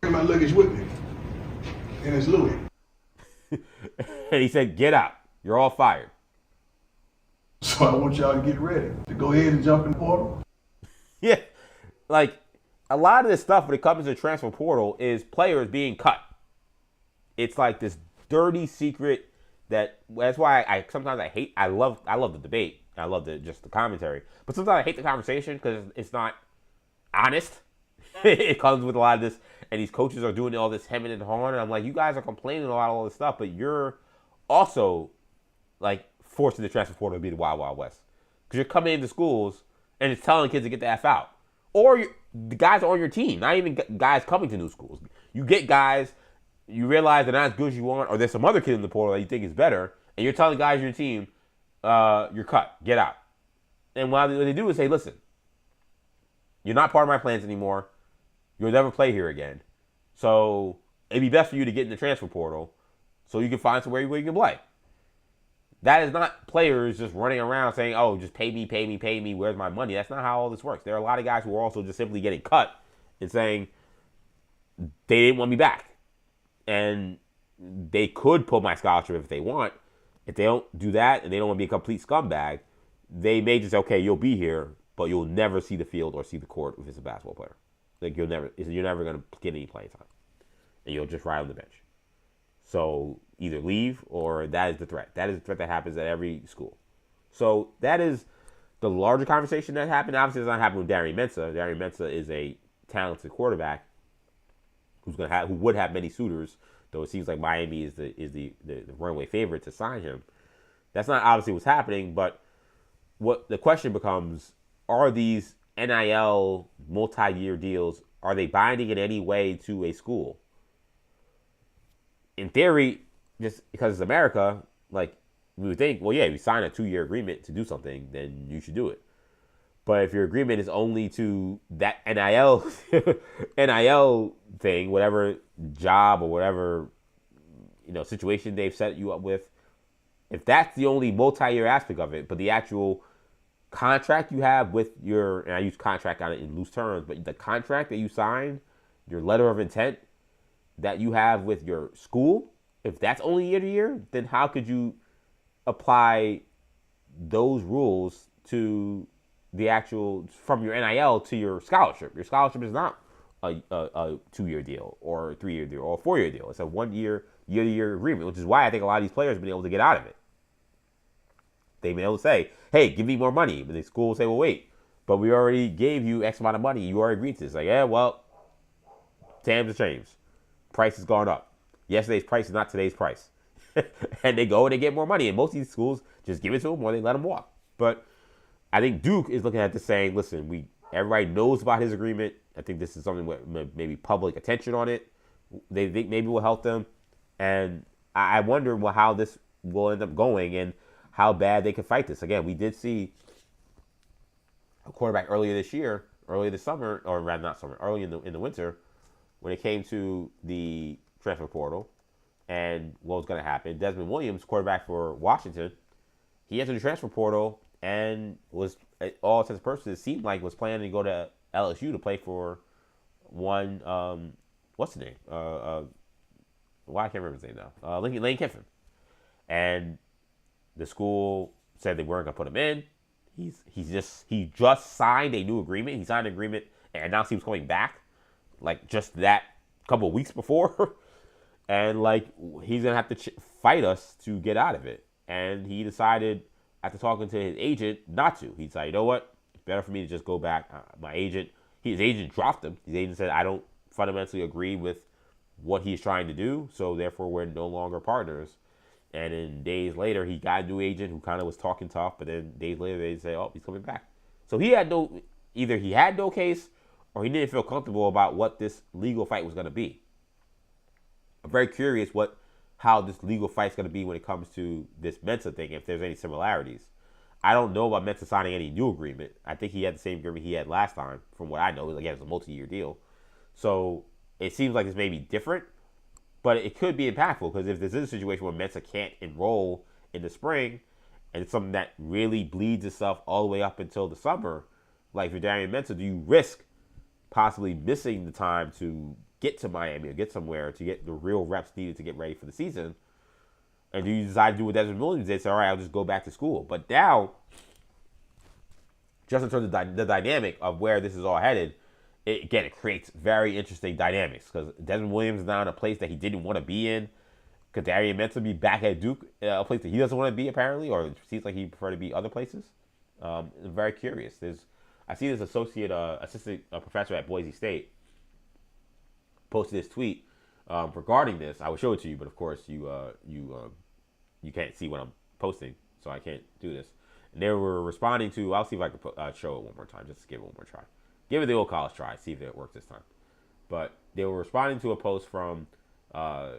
Bring my luggage with me, and it's Louis. And he said, "Get out. You're all fired." So I want y'all to get ready to go ahead and jump in the portal. Yeah, like a lot of this stuff when it comes to the transfer portal is players being cut. It's like this dirty secret that's why I sometimes I love the debate. I love just the commentary, but sometimes I hate the conversation because it's not honest. It comes with a lot of this, and these coaches are doing all this hemming and hawing, and I'm like, you guys are complaining about all this stuff, but you're also like forcing the transfer portal to be the wild, wild west. Because you're coming into schools and it's telling kids to get the F out. Or the guys are on your team, not even guys coming to new schools. You get guys, you realize they're not as good as you want, or there's some other kid in the portal that you think is better, and you're telling guys on your team, you're cut, get out. And what they do is say, listen, you're not part of my plans anymore. You'll never play here again. So it'd be best for you to get in the transfer portal so you can find somewhere where you can play. That is not players just running around saying, oh, just pay me, where's my money? That's not how all this works. There are a lot of guys who are also just simply getting cut and saying they didn't want me back. And they could pull my scholarship if they want. If they don't do that and they don't want to be a complete scumbag, they may just say, okay, you'll be here, but you'll never see the field or see the court if it's a basketball player. Like you're never going to get any playing time. And you'll just ride on the bench. So either leave or that is the threat. That is the threat that happens at every school. So that is the larger conversation that happened. Obviously, it's not happening with Darian Mensah. Darian Mensah is a talented quarterback who would have many suitors, though it seems like Miami is the runaway favorite to sign him. That's not obviously what's happening, but what the question becomes, are these NIL multi-year deals, are they binding in any way to a school? In theory, just because it's America, like we would think, well, yeah, if you sign a 2-year agreement to do something, then you should do it. But if your agreement is only to that NIL thing, whatever job or whatever situation they've set you up with, if that's the only multi-year aspect of it, but the actual contract you have with and I use contract on it in loose terms, but the contract that you sign, your letter of intent that you have with your school, if that's only year to year, then how could you apply those rules to the actual, from your NIL to your scholarship? Your scholarship is not a 2-year deal or a 3-year deal or a 4-year deal. It's a 1-year, year-to-year agreement, which is why I think a lot of these players have been able to get out of it. They've been able to say, hey, give me more money. But the school will say, well, wait, but we already gave you X amount of money. You already agreed to this. Like, yeah, well, times have changed. Price has gone up. Yesterday's price is not today's price. And they go and they get more money. And most of these schools just give it to them or they let them walk. But I think Duke is looking at this saying, listen, everybody knows about his agreement. I think this is something with maybe public attention on it. They think maybe will help them. And I wonder how this will end up going and how bad they can fight this. Again, we did see a quarterback earlier this summer, or rather not summer, early in the winter, when it came to the transfer portal and what was going to happen. Desmond Williams, quarterback for Washington, he entered the transfer portal and was, at all intents and purposes, it seemed like was planning to go to LSU to play for one, what's the name? I can't remember his name now. Lane Kiffin. And the school said they weren't going to put him in. He just signed a new agreement. He signed an agreement and announced he was coming back, like just that couple of weeks before. And like he's going to have to fight us to get out of it. and he decided after talking to his agent not to. He said, you know what? It's better for me to just go back. His agent dropped him. His agent said, I don't fundamentally agree with what he's trying to do, so therefore we're no longer partners. And then days later, he got a new agent who kind of was talking tough, but then days later they say, oh, he's coming back. So either he had no case or he didn't feel comfortable about what this legal fight was going to be. I'm very curious how this legal fight's going to be when it comes to this Mensah thing, if there's any similarities. I don't know about Mensah signing any new agreement. I think he had the same agreement he had last time, from what I know. Again, it's a multi-year deal. So it seems like this may be different, but it could be impactful, because if this is a situation where Mensah can't enroll in the spring, and it's something that really bleeds itself all the way up until the summer, like for Darian Mensah, do you risk possibly missing the time to get to Miami or get somewhere to get the real reps needed to get ready for the season? And do you decide to do what Desmond Williams did? Say, all right, I'll just go back to school. But now, just in terms of the dynamic of where this is all headed, it creates very interesting dynamics, because Desmond Williams is now in a place that he didn't want to be in. Could Darian Mensah be back at Duke, a place that he doesn't want to be apparently, or it seems like he'd prefer to be other places? I'm very curious. I see this assistant professor at Boise State posted this tweet regarding this. I will show it to you, but of course you can't see what I'm posting, so I can't do this. And they were responding to. I'll see if I can show it one more time, just to give it one more try. Give it the old college try, see if it works this time. But they were responding to a post from Michael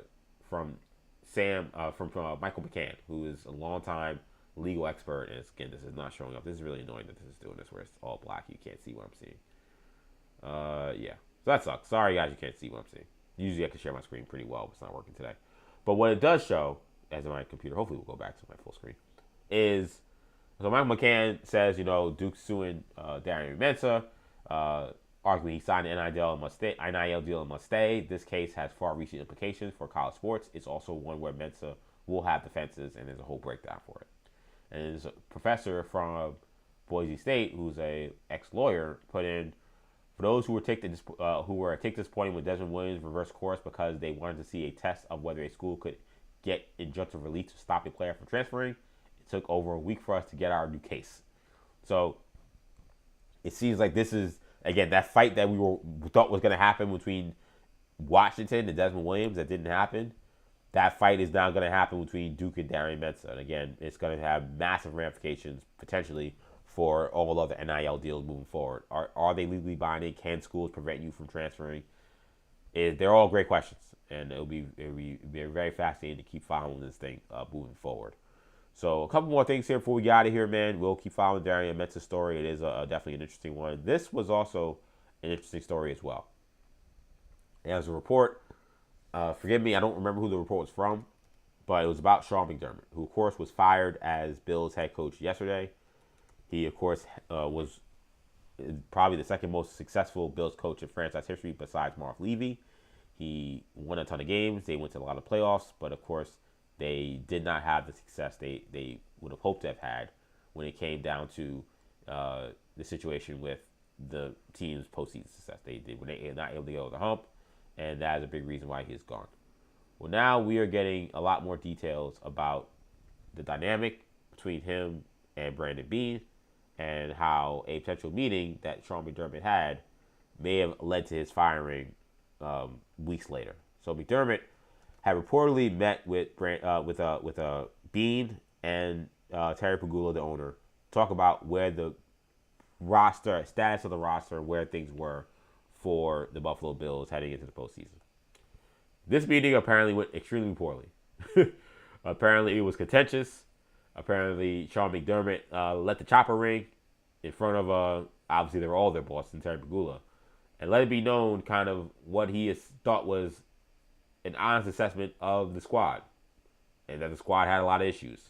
McCann, who is a longtime legal expert. And again, this is not showing up. This is really annoying that this is doing this, where it's all black. You can't see what I'm seeing. Yeah. So that sucks. Sorry, guys, you can't see what I'm seeing. Usually I can share my screen pretty well, but it's not working today. But what it does show, as in my computer, hopefully we'll go back to my full screen, is, so Michael McCann says, Duke's suing Darian Mensah, arguing he signed an NIL deal and must stay. This case has far-reaching implications for college sports. It's also one where Mensah will have defenses, and there's a whole breakdown for it. And there's a professor from Boise State, who's a ex-lawyer, put in, for those who were disappointed when Desmond Williams reversed course because they wanted to see a test of whether a school could get injunctive relief to stop a player from transferring, it took over a week for us to get our new case. So it seems like this is, again, that fight that we thought was going to happen between Washington and Desmond Williams that didn't happen. That fight is now going to happen between Duke and Darian Mensah. And again, it's going to have massive ramifications potentially for all other NIL deals moving forward. Are they legally binding? Can schools prevent you from transferring? They're all great questions, and it'll be very fascinating to keep following this thing moving forward. So a couple more things here before we get out of here, man. We'll keep following Darian Mensah's story. It is definitely an interesting one. This was also an interesting story as well. There's a report. Forgive me, I don't remember who the report was from, but it was about Sean McDermott, who, of course, was fired as Bills head coach yesterday. He, of course, was probably the second most successful Bills coach in franchise history besides Marv Levy. He won a ton of games. They went to a lot of playoffs, but, of course, they did not have the success they would have hoped to have had when it came down to the situation with the team's postseason success. They were not able to get over the hump, and that is a big reason why he is gone. Well, now we are getting a lot more details about the dynamic between him and Brandon Beane, and how a potential meeting that Sean McDermott had may have led to his firing weeks later. So McDermott had reportedly met with Beane and Terry Pegula, the owner, talk about where the status of the roster, where things were for the Buffalo Bills heading into the postseason. This meeting apparently went extremely poorly. Apparently it was contentious. Apparently Sean McDermott let the chopper ring in front of, obviously they were all their bosses, and Terry Pegula, and let it be known kind of what he thought was an honest assessment of the squad, and that the squad had a lot of issues,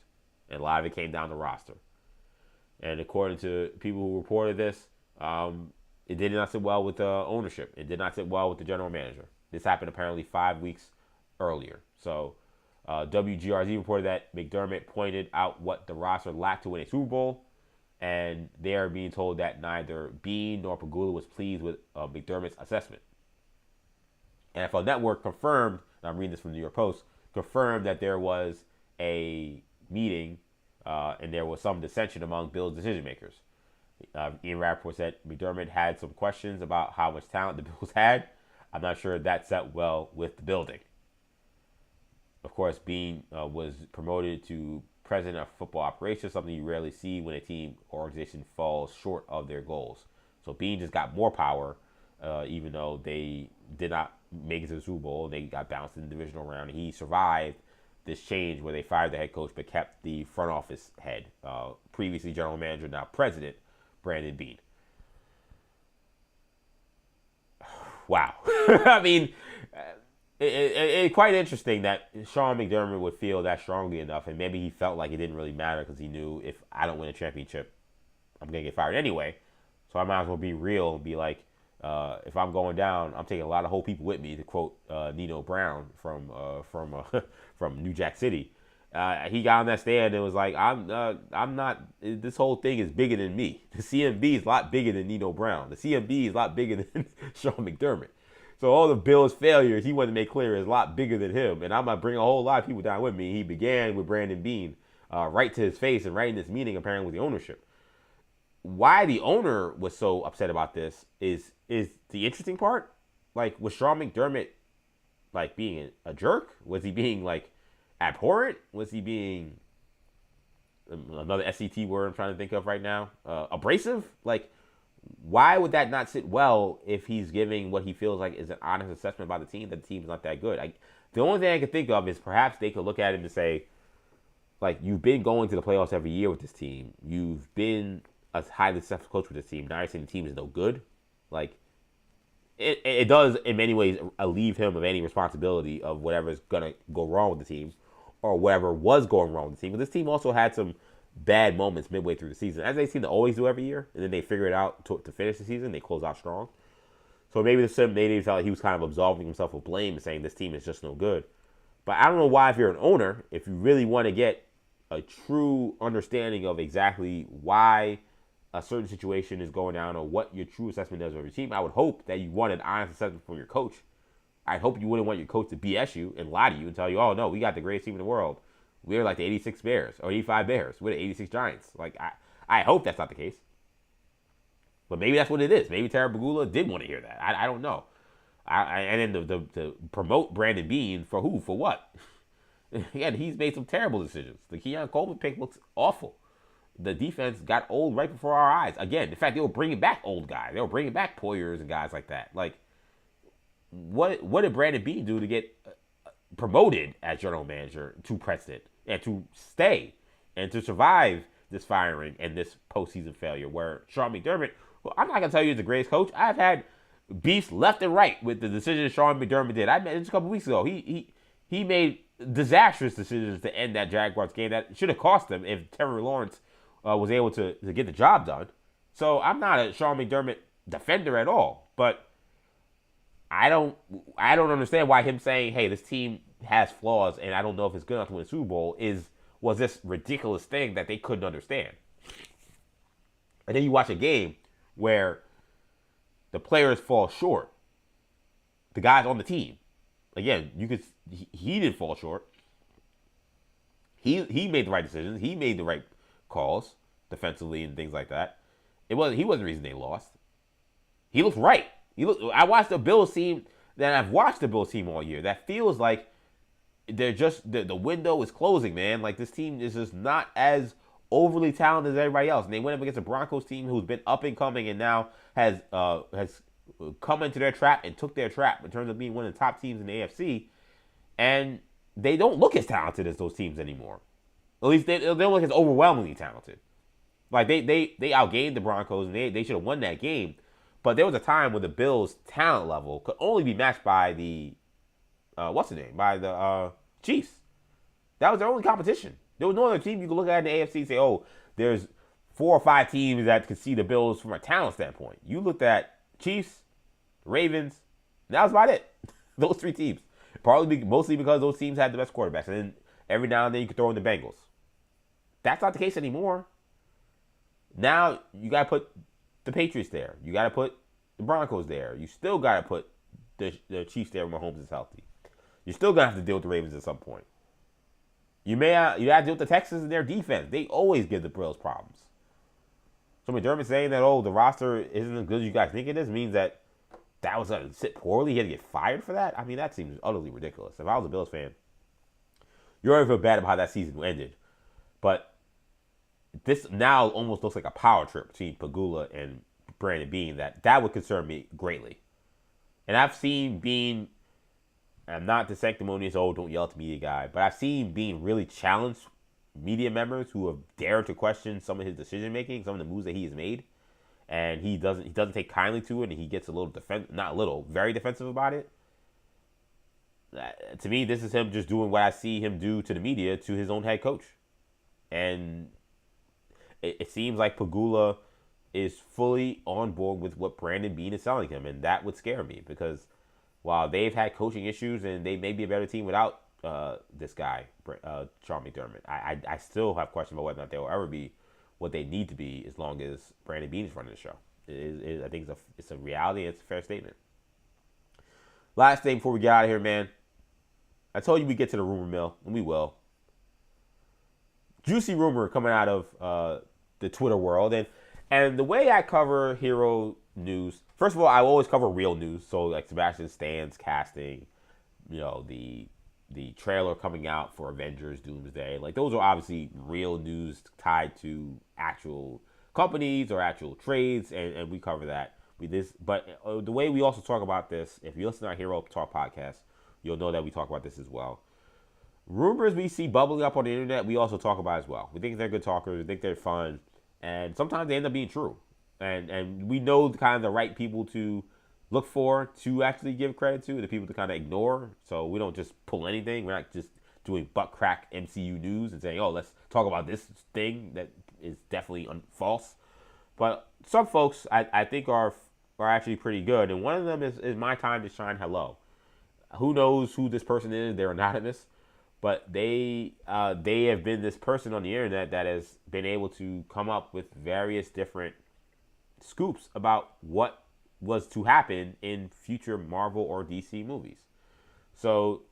and a lot of it came down the roster. And according to people who reported this, it did not sit well with the ownership. It did not sit well with the general manager. This happened apparently 5 weeks earlier. So WGRZ reported that McDermott pointed out what the roster lacked to win a Super Bowl, and they are being told that neither Beane nor Pegula was pleased with McDermott's assessment. NFL Network confirmed, and I'm reading this from the New York Post, confirmed that there was a meeting, and there was some dissension among Bills decision makers. Ian Rappaport said McDermott had some questions about how much talent the Bills had. I'm not sure that set well with the building. Of course, Bean was promoted to president of football operations, something you rarely see when a team or organization falls short of their goals. So Bean just got more power, even though they did not make it to the Super Bowl. They got bounced in the divisional round. He survived this change where they fired the head coach but kept the front office head, previously general manager, now president, Brandon Bean. Wow. I mean, it's quite interesting that Sean McDermott would feel that strongly enough, and maybe he felt like it didn't really matter because he knew if I don't win a championship, I'm going to get fired anyway. So I might as well be real and be like, if I'm going down, I'm taking a lot of whole people with me, to quote Nino Brown from New Jack City. He got on that stand and was like, I'm not, this whole thing is bigger than me. The CMB is a lot bigger than Nino Brown. The CMB is a lot bigger than Sean McDermott. So all the Bills' failures, he wanted to make clear, is a lot bigger than him. And I'm going to bring a whole lot of people down with me. He began with Brandon Bean, right to his face, and right in this meeting, apparently, with the ownership. Why the owner was so upset about this is the interesting part. Like, was Sean McDermott, like, being a jerk? Was he being, like, abhorrent? Was he being, another SET word I'm trying to think of right now, abrasive? Like, why would that not sit well if he's giving what he feels like is an honest assessment about the team, that the team's not that good? The only thing I can think of is perhaps they could look at him and say, like, you've been going to the playoffs every year with this team. You've been a highly successful coach with this team. Now you're saying the team is no good. Like, it does, in many ways, relieve him of any responsibility of whatever's going to go wrong with the team or whatever was going wrong with the team. But this team also had some bad moments midway through the season, as they seem to always do every year, and then they figure it out to finish the season. They close out strong. So maybe maybe felt like he was kind of absolving himself of blame and saying this team is just no good. But I don't know why, if you're an owner, if you really want to get a true understanding of exactly why a certain situation is going down or what your true assessment is of your team, I would hope that you want an honest assessment from your coach. I hope you wouldn't want your coach to BS you and lie to you and tell you, oh, no, we got the greatest team in the world. We're like the 86 Bears or 85 Bears. We're the 86 Giants. Like, I hope that's not the case. But maybe that's what it is. Maybe Terry Pegula did want to hear that. I don't know. And then to promote Brandon Bean for who? For what? Again, he's made some terrible decisions. The Keon Coleman pick looks awful. The defense got old right before our eyes. Again, in fact, they were bringing back old guys. They were bringing back Poyers and guys like that. Like, what did Brandon Bean do to get promoted as general manager to president and to stay and to survive this firing and this postseason failure? Where Sean McDermott, well, I'm not going to tell you he's the greatest coach. I've had beefs left and right with the decisions Sean McDermott did. I mentioned a couple weeks ago. He made disastrous decisions to end that Jaguars game that should have cost them if Terry Lawrence was able to get the job done. So I'm not a Sean McDermott defender at all, but I don't understand why him saying, hey, this team has flaws and I don't know if it's good enough to win a Super Bowl was this ridiculous thing that they couldn't understand. And then you watch a game where the players fall short. The guys on the team. Again, he didn't fall short. He made the right decisions. He made the right calls defensively and things like that. He wasn't the reason they lost. He looked right. I watched the Bills team, that I've watched the Bills team all year. That feels like they're just, the window is closing, man. Like, this team is just not as overly talented as everybody else. And they went up against a Broncos team who's been up and coming and now has come into their trap and took their trap in terms of being one of the top teams in the AFC. And they don't look as talented as those teams anymore. At least they don't look as overwhelmingly talented. Like, they outgained the Broncos and they should have won that game. But there was a time when the Bills' talent level could only be matched by the, by the Chiefs. That was their only competition. There was no other team you could look at in the AFC and say, oh, there's 4 or 5 teams that could see the Bills from a talent standpoint. You looked at Chiefs, Ravens, and that was about it. Those 3 teams. Mostly because those teams had the best quarterbacks. And then every now and then you could throw in the Bengals. That's not the case anymore. Now you got to put the Patriots there. You got to put the Broncos there. You still got to put the Chiefs there when Mahomes is healthy. You're still going to have to deal with the Ravens at some point. You have to deal with the Texans and their defense. They always give the Bills problems. So McDermott saying that, the roster isn't as good as you guys think it is, means that was going to sit poorly. He had to get fired for that? I mean, that seems utterly ridiculous. If I was a Bills fan, you already feel bad about how that season ended. But this now almost looks like a power trip between Pagula and Brandon Beane. That would concern me greatly. And I've seen Beane, I'm not the sanctimonious, don't yell at the media guy, but I've seen Beane really challenge media members who have dared to question some of his decision making, some of the moves that he has made, and he doesn't take kindly to it, and he gets a little very defensive about it. To me, this is him just doing what I see him do to the media to his own head coach, and it seems like Pagula is fully on board with what Brandon Beane is selling him, and that would scare me because while they've had coaching issues and they may be a better team without this guy, Sean McDermott, I still have questions about whether or not they will ever be what they need to be as long as Brandon Beane is running the show. I think it's a reality and it's a fair statement. Last thing before we get out of here, man. I told you we get to the rumor mill, and we will. Juicy rumor coming out of the Twitter world. And the way I cover hero news, first of all, I always cover real news. So like Sebastian Stan's casting, the trailer coming out for Avengers Doomsday. Like those are obviously real news tied to actual companies or actual trades, and we cover that. But the way we also talk about this, if you listen to our Hero Talk podcast, you'll know that we talk about this as well. Rumors we see bubbling up on the internet, we also talk about as well. We think they're good talkers. We think they're fun. And sometimes they end up being true. And we know kind of the right people to look for to actually give credit to, the people to kind of ignore. So we don't just pull anything. We're not just doing butt crack MCU news and saying, let's talk about this thing that is definitely false. But some folks I think are actually pretty good. And one of them is My Time to Shine Hello. Who knows who this person is? They're anonymous. But they have been this person on the internet that has been able to come up with various different scoops about what was to happen in future Marvel or DC movies. So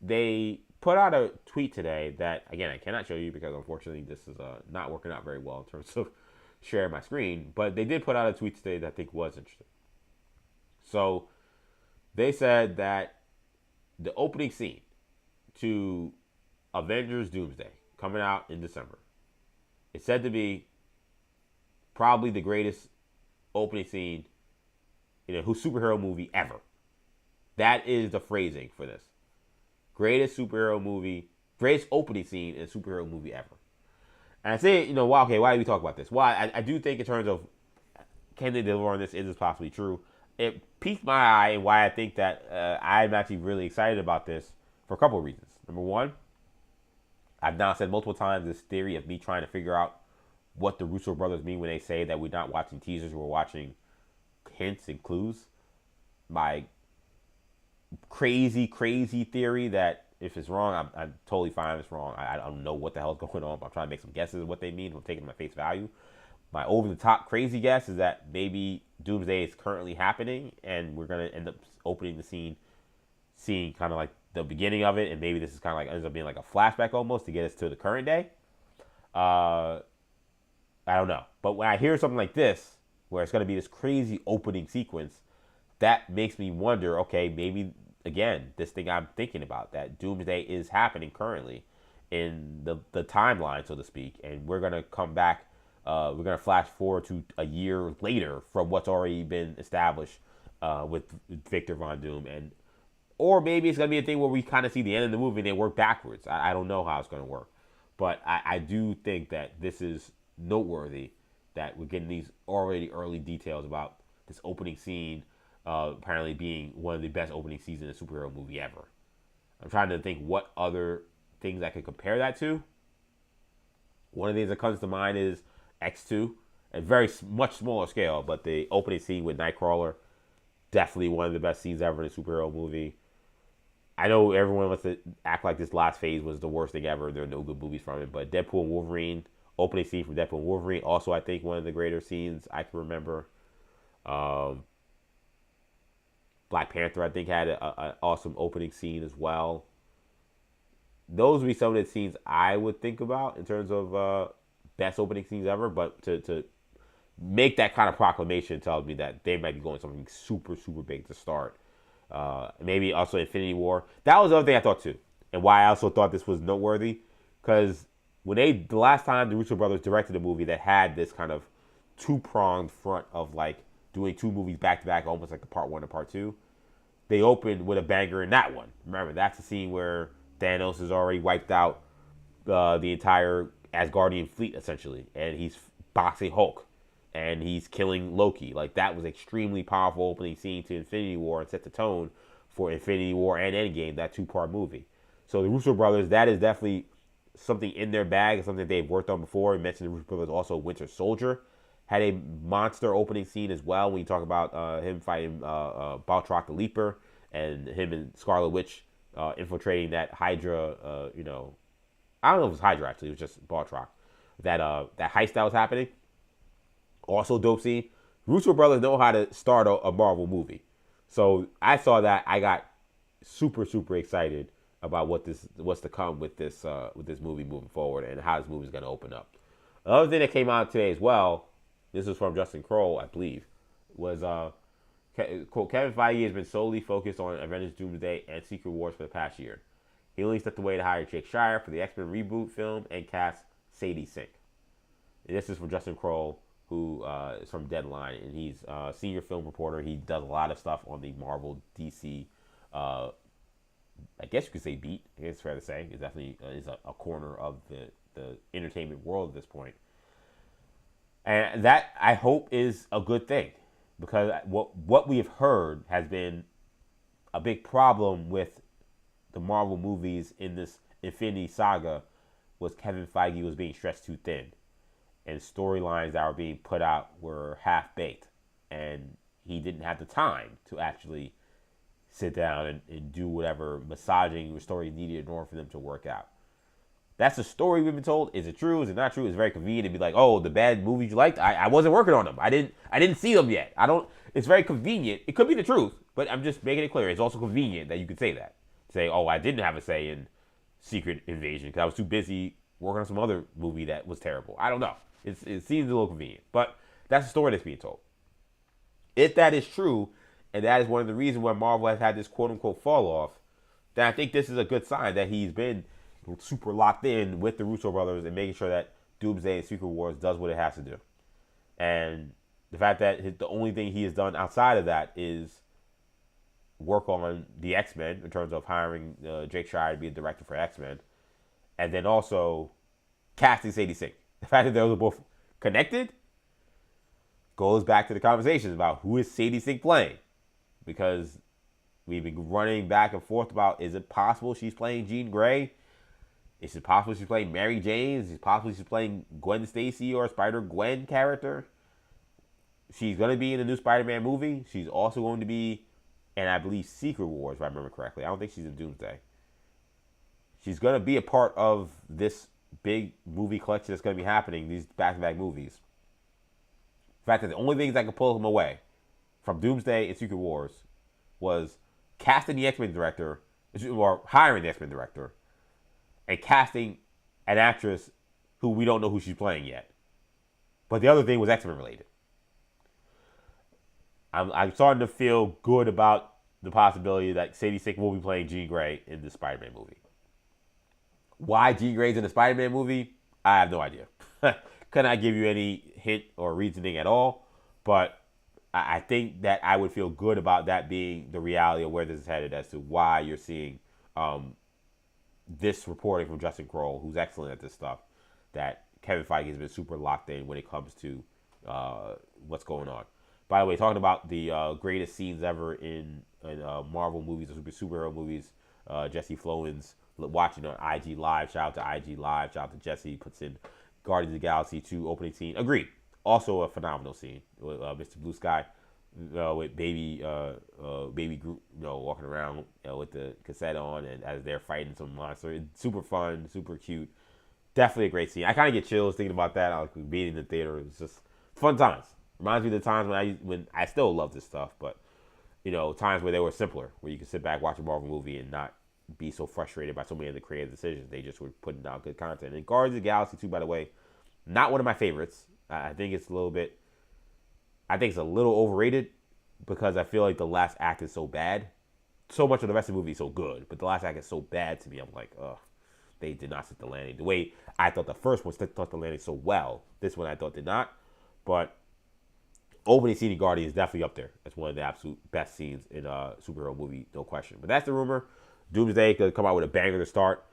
they put out a tweet today that, again, I cannot show you because unfortunately this is not working out very well in terms of sharing my screen. But they did put out a tweet today that I think was interesting. So they said that the opening scene to Avengers Doomsday coming out in December, it's said to be probably the greatest opening scene in a superhero movie ever. That is the phrasing for this. Greatest opening scene in a superhero movie ever. And I say, why do we talk about this? Well, I do think in terms of can they deliver on this, is this possibly true? It piqued my eye and why I think that I'm actually really excited about this for a couple of reasons. Number one, I've now said multiple times this theory of me trying to figure out what the Russo brothers mean when they say that we're not watching teasers, we're watching hints and clues. My crazy theory that if it's wrong, I'm totally fine if it's wrong. I don't know what the hell is going on, but I'm trying to make some guesses of what they mean. I'm taking my face value. My over-the-top crazy guess is that maybe Doomsday is currently happening, and we're going to end up opening the scene, seeing kind of like the beginning of it, and maybe this is kind of like ends up being like a flashback almost to get us to the current day. I don't know. But when I hear something like this, where it's going to be this crazy opening sequence, that makes me wonder, okay, maybe, again, this thing I'm thinking about, that Doomsday is happening currently in the timeline, so to speak, and we're going to come back, we're going to flash forward to a year later from what's already been established with Victor Von Doom. Or maybe it's going to be a thing where we kind of see the end of the movie and they work backwards. I don't know how it's going to work. But I do think that this is noteworthy that we're getting these already early details about this opening scene apparently being one of the best opening scenes in a superhero movie ever. I'm trying to think what other things I could compare that to. One of the things that comes to mind is X2, at very much smaller scale, but the opening scene with Nightcrawler, definitely one of the best scenes ever in a superhero movie. I know everyone wants to act like this last phase was the worst thing ever. There are no good movies from it, but Deadpool and Wolverine, opening scene from Deadpool and Wolverine, also I think one of the greater scenes I can remember. Black Panther, I think, had an awesome opening scene as well. those would be some of the scenes I would think about in terms of best opening scenes ever. But to make that kind of proclamation tells me that they might be going something super, super big to start. Maybe also Infinity War. That was the other thing I thought too, and why I also thought this was noteworthy, because the last time the Russo brothers directed a movie that had this kind of two-pronged front of like doing two movies back to back, almost like a part one and part two, they opened with a banger in that one. Remember, that's the scene where Thanos has already wiped out the entire Asgardian fleet essentially, and he's boxing Hulk, and he's killing Loki. Like, that was extremely powerful opening scene to Infinity War and set the tone for Infinity War and Endgame, that two-part movie. So the Russo brothers, that is definitely something in their bag, something they've worked on before. We mentioned the Russo brothers also. Winter Soldier had a monster opening scene as well, when you talk about him fighting Baltrock the Leaper, and him and Scarlet Witch infiltrating that Hydra, I don't know if it was Hydra actually, it was just Baltrock. That heist that was happening. Also dope scene. Russo brothers know how to start a Marvel movie. So I saw that, I got super, super excited about what's to come with this movie moving forward, and how this movie is going to open up. Another thing that came out today as well, this was from Justin Kroll, I believe, was quote, Kevin Feige has been solely focused on Avengers Doomsday and Secret Wars for the past year. He only stepped away to hire Jake Schreier for the X-Men reboot film and cast Sadie Sink. And this is from Justin Kroll, who is from Deadline, and he's a senior film reporter. He does a lot of stuff on the Marvel, DC, I guess you could say beat. I guess it's fair to say. It definitely is a corner of the entertainment world at this point. And that, I hope, is a good thing, because what we have heard has been a big problem with the Marvel movies in this Infinity Saga was Kevin Feige was being stretched too thin, and storylines that were being put out were half-baked, and he didn't have the time to actually sit down and do whatever massaging the story needed in order for them to work out. That's the story we've been told. Is it true? Is it not true? It's very convenient to be like, oh, the bad movies you liked, I wasn't working on them. I didn't see them yet. It's very convenient. It could be the truth, but I'm just making it clear. It's also convenient that you could say that. Say, oh, I didn't have a say in Secret Invasion because I was too busy working on some other movie that was terrible. I don't know. It seems a little convenient, but that's the story that's being told. If that is true, and that is one of the reasons why Marvel has had this quote-unquote fall-off, then I think this is a good sign that he's been super locked in with the Russo brothers and making sure that Doomsday and Secret Wars does what it has to do. And the fact that the only thing he has done outside of that is work on the X-Men in terms of hiring Jake Schreier to be a director for X-Men, and then also casting Sadie Sink. The fact that those are both connected goes back to the conversations about who is Sadie Sink playing, because we've been running back and forth about, is it possible she's playing Jean Grey? Is it possible she's playing Mary Jane? Is it possible she's playing Gwen Stacy or Spider-Gwen character? She's going to be in the new Spider-Man movie. She's also going to be in, I believe, Secret Wars, if I remember correctly. I don't think she's in Doomsday. She's going to be a part of this big movie collection that's going to be happening, these back-to-back movies. The fact that the only things that could pull them away from Doomsday and Secret Wars was casting the X-Men director, or hiring the X-Men director, and casting an actress who we don't know who she's playing yet. But the other thing was X-Men related. I'm starting to feel good about the possibility that Sadie Sink will be playing Jean Grey in the Spider-Man movie. Why Jean Grey's in the Spider-Man movie, I have no idea. Could not give you any hint or reasoning at all. But I think that I would feel good about that being the reality of where this is headed, as to why you're seeing this reporting from Justin Kroll, who's excellent at this stuff, that Kevin Feige has been super locked in when it comes to what's going on. By the way, talking about the greatest scenes ever in Marvel movies or superhero movies, Jesse Flowens watching on IG Live. Shout out to IG Live. Shout out to Jesse. Puts in Guardians of the Galaxy 2 opening scene. Agreed. Also a phenomenal scene with Mr. Blue Sky, with baby Groot, walking around with the cassette on, and as they're fighting some monster. It's super fun, super cute. Definitely a great scene. I kind of get chills thinking about that. I was being in the theater. It's just fun times. Reminds me of the times when I still love this stuff, but times where they were simpler, where you could sit back, watch a Marvel movie, and not be so frustrated by so many of the creative decisions. They just were putting out good content. And Guardians of the Galaxy 2, by the way, not one of my favorites. I think it's a little overrated because I feel like the last act is so bad. So much of the rest of the movie is so good, but the last act is so bad to me. I'm like, ugh, they did not set the landing. The way I thought the first one thought the landing so well, this one I thought did not. But opening scene in Guardians is definitely up there. It's one of the absolute best scenes in a superhero movie, no question. But that's the rumor. Doomsday could come out with a banger to start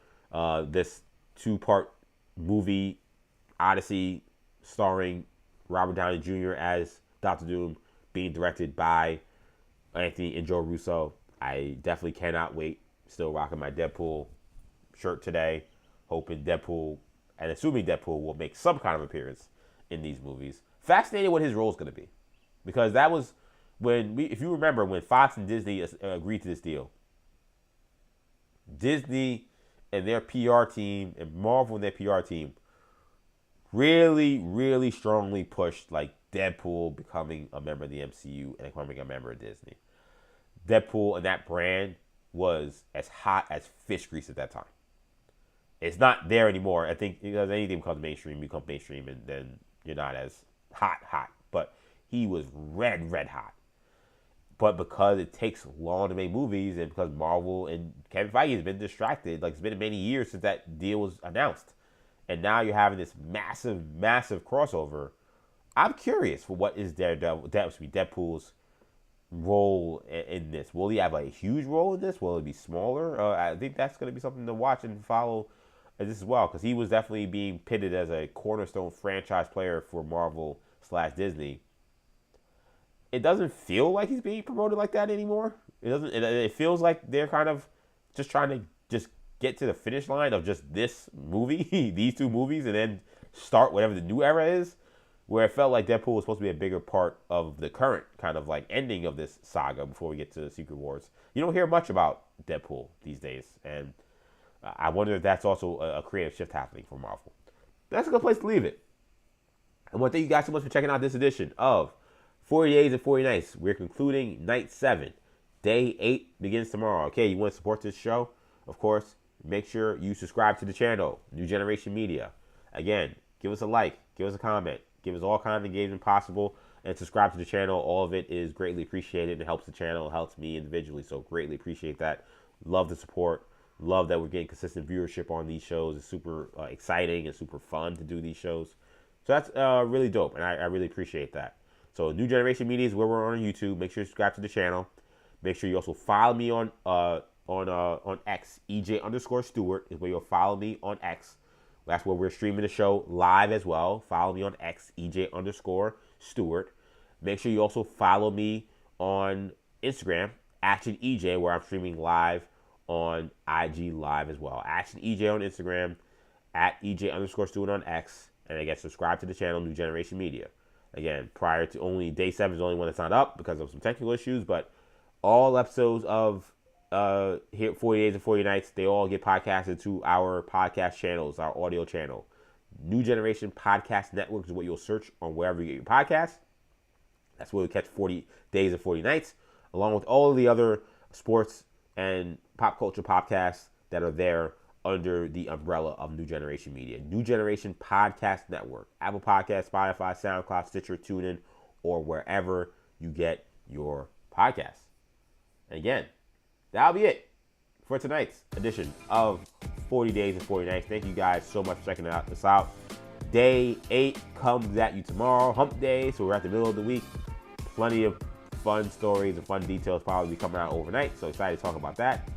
this 2-part movie Odyssey starring Robert Downey Jr. as Dr. Doom, being directed by Anthony and Joe Russo. I definitely cannot wait. Still rocking my Deadpool shirt today, hoping Deadpool and assuming Deadpool will make some kind of appearance in these movies. Fascinated what his role is going to be, because that was if you remember, when Fox and Disney agreed to this deal, Disney and their PR team and Marvel and their PR team really, really strongly pushed like Deadpool becoming a member of the MCU and becoming a member of Disney. Deadpool and that brand was as hot as fish grease at that time. It's not there anymore. I think because anything becomes mainstream, and then you're not as hot. But he was red hot. But because it takes long to make movies, and because Marvel and Kevin Feige has been distracted, like it's been many years since that deal was announced, and now you're having this massive crossover. I'm curious for what is Deadpool's role in this. Will he have a huge role in this? Will it be smaller? I think that's going to be something to watch and follow as well, because he was definitely being pitted as a cornerstone franchise player for Marvel/Disney. It doesn't feel like he's being promoted like that anymore. It doesn't. It feels like they're kind of just trying to just get to the finish line of just this movie, these 2 movies, and then start whatever the new era is. Where it felt like Deadpool was supposed to be a bigger part of the current kind of like ending of this saga before we get to Secret Wars. You don't hear much about Deadpool these days, and I wonder if that's also a creative shift happening for Marvel. That's a good place to leave it. I want to thank you guys so much for checking out this edition of 40 Days and 40 Nights. We're concluding night 7. Day 8 begins tomorrow. Okay, you want to support this show? Of course, make sure you subscribe to the channel, New Generation Media. Again, give us a like, give us a comment. Give us all kinds of engagement possible, and subscribe to the channel. All of it is greatly appreciated. It helps the channel, it helps me individually, so greatly appreciate that. Love the support. Love that we're getting consistent viewership on these shows. It's super exciting and super fun to do these shows. So that's really dope, and I really appreciate that. So New Generation Media is where we're on YouTube. Make sure you subscribe to the channel. Make sure you also follow me on X. EJ_Stewart is where you'll follow me on X. That's where we're streaming the show live as well. Follow me on X, EJ_Stewart. Make sure you also follow me on Instagram, ActionEJ, where I'm streaming live on IG Live as well. ActionEJ on Instagram, at EJ_Stewart on X. And again, subscribe to the channel, New Generation Media. Again, prior to only Day 7 is the only one that's not up because of some technical issues, but all episodes of here 40 Days and 40 Nights, they all get podcasted to our podcast channels, our audio channel. New Generation Podcast Network is what you'll search on wherever you get your podcasts. That's where we catch 40 Days and 40 Nights, along with all of the other sports and pop culture podcasts that are there under the umbrella of New Generation Media. New Generation Podcast Network. Apple Podcasts, Spotify, SoundCloud, Stitcher, TuneIn, or wherever you get your podcasts. And again, that'll be it for tonight's edition of 40 Days and 40 Nights. Thank you guys so much for checking this out. Day 8 comes at you tomorrow, hump day, so we're at the middle of the week. Plenty of fun stories and fun details probably coming out overnight, so excited to talk about that.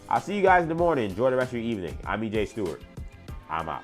I'll see you guys in the morning. Enjoy the rest of your evening. I'm EJ Stewart. I'm out.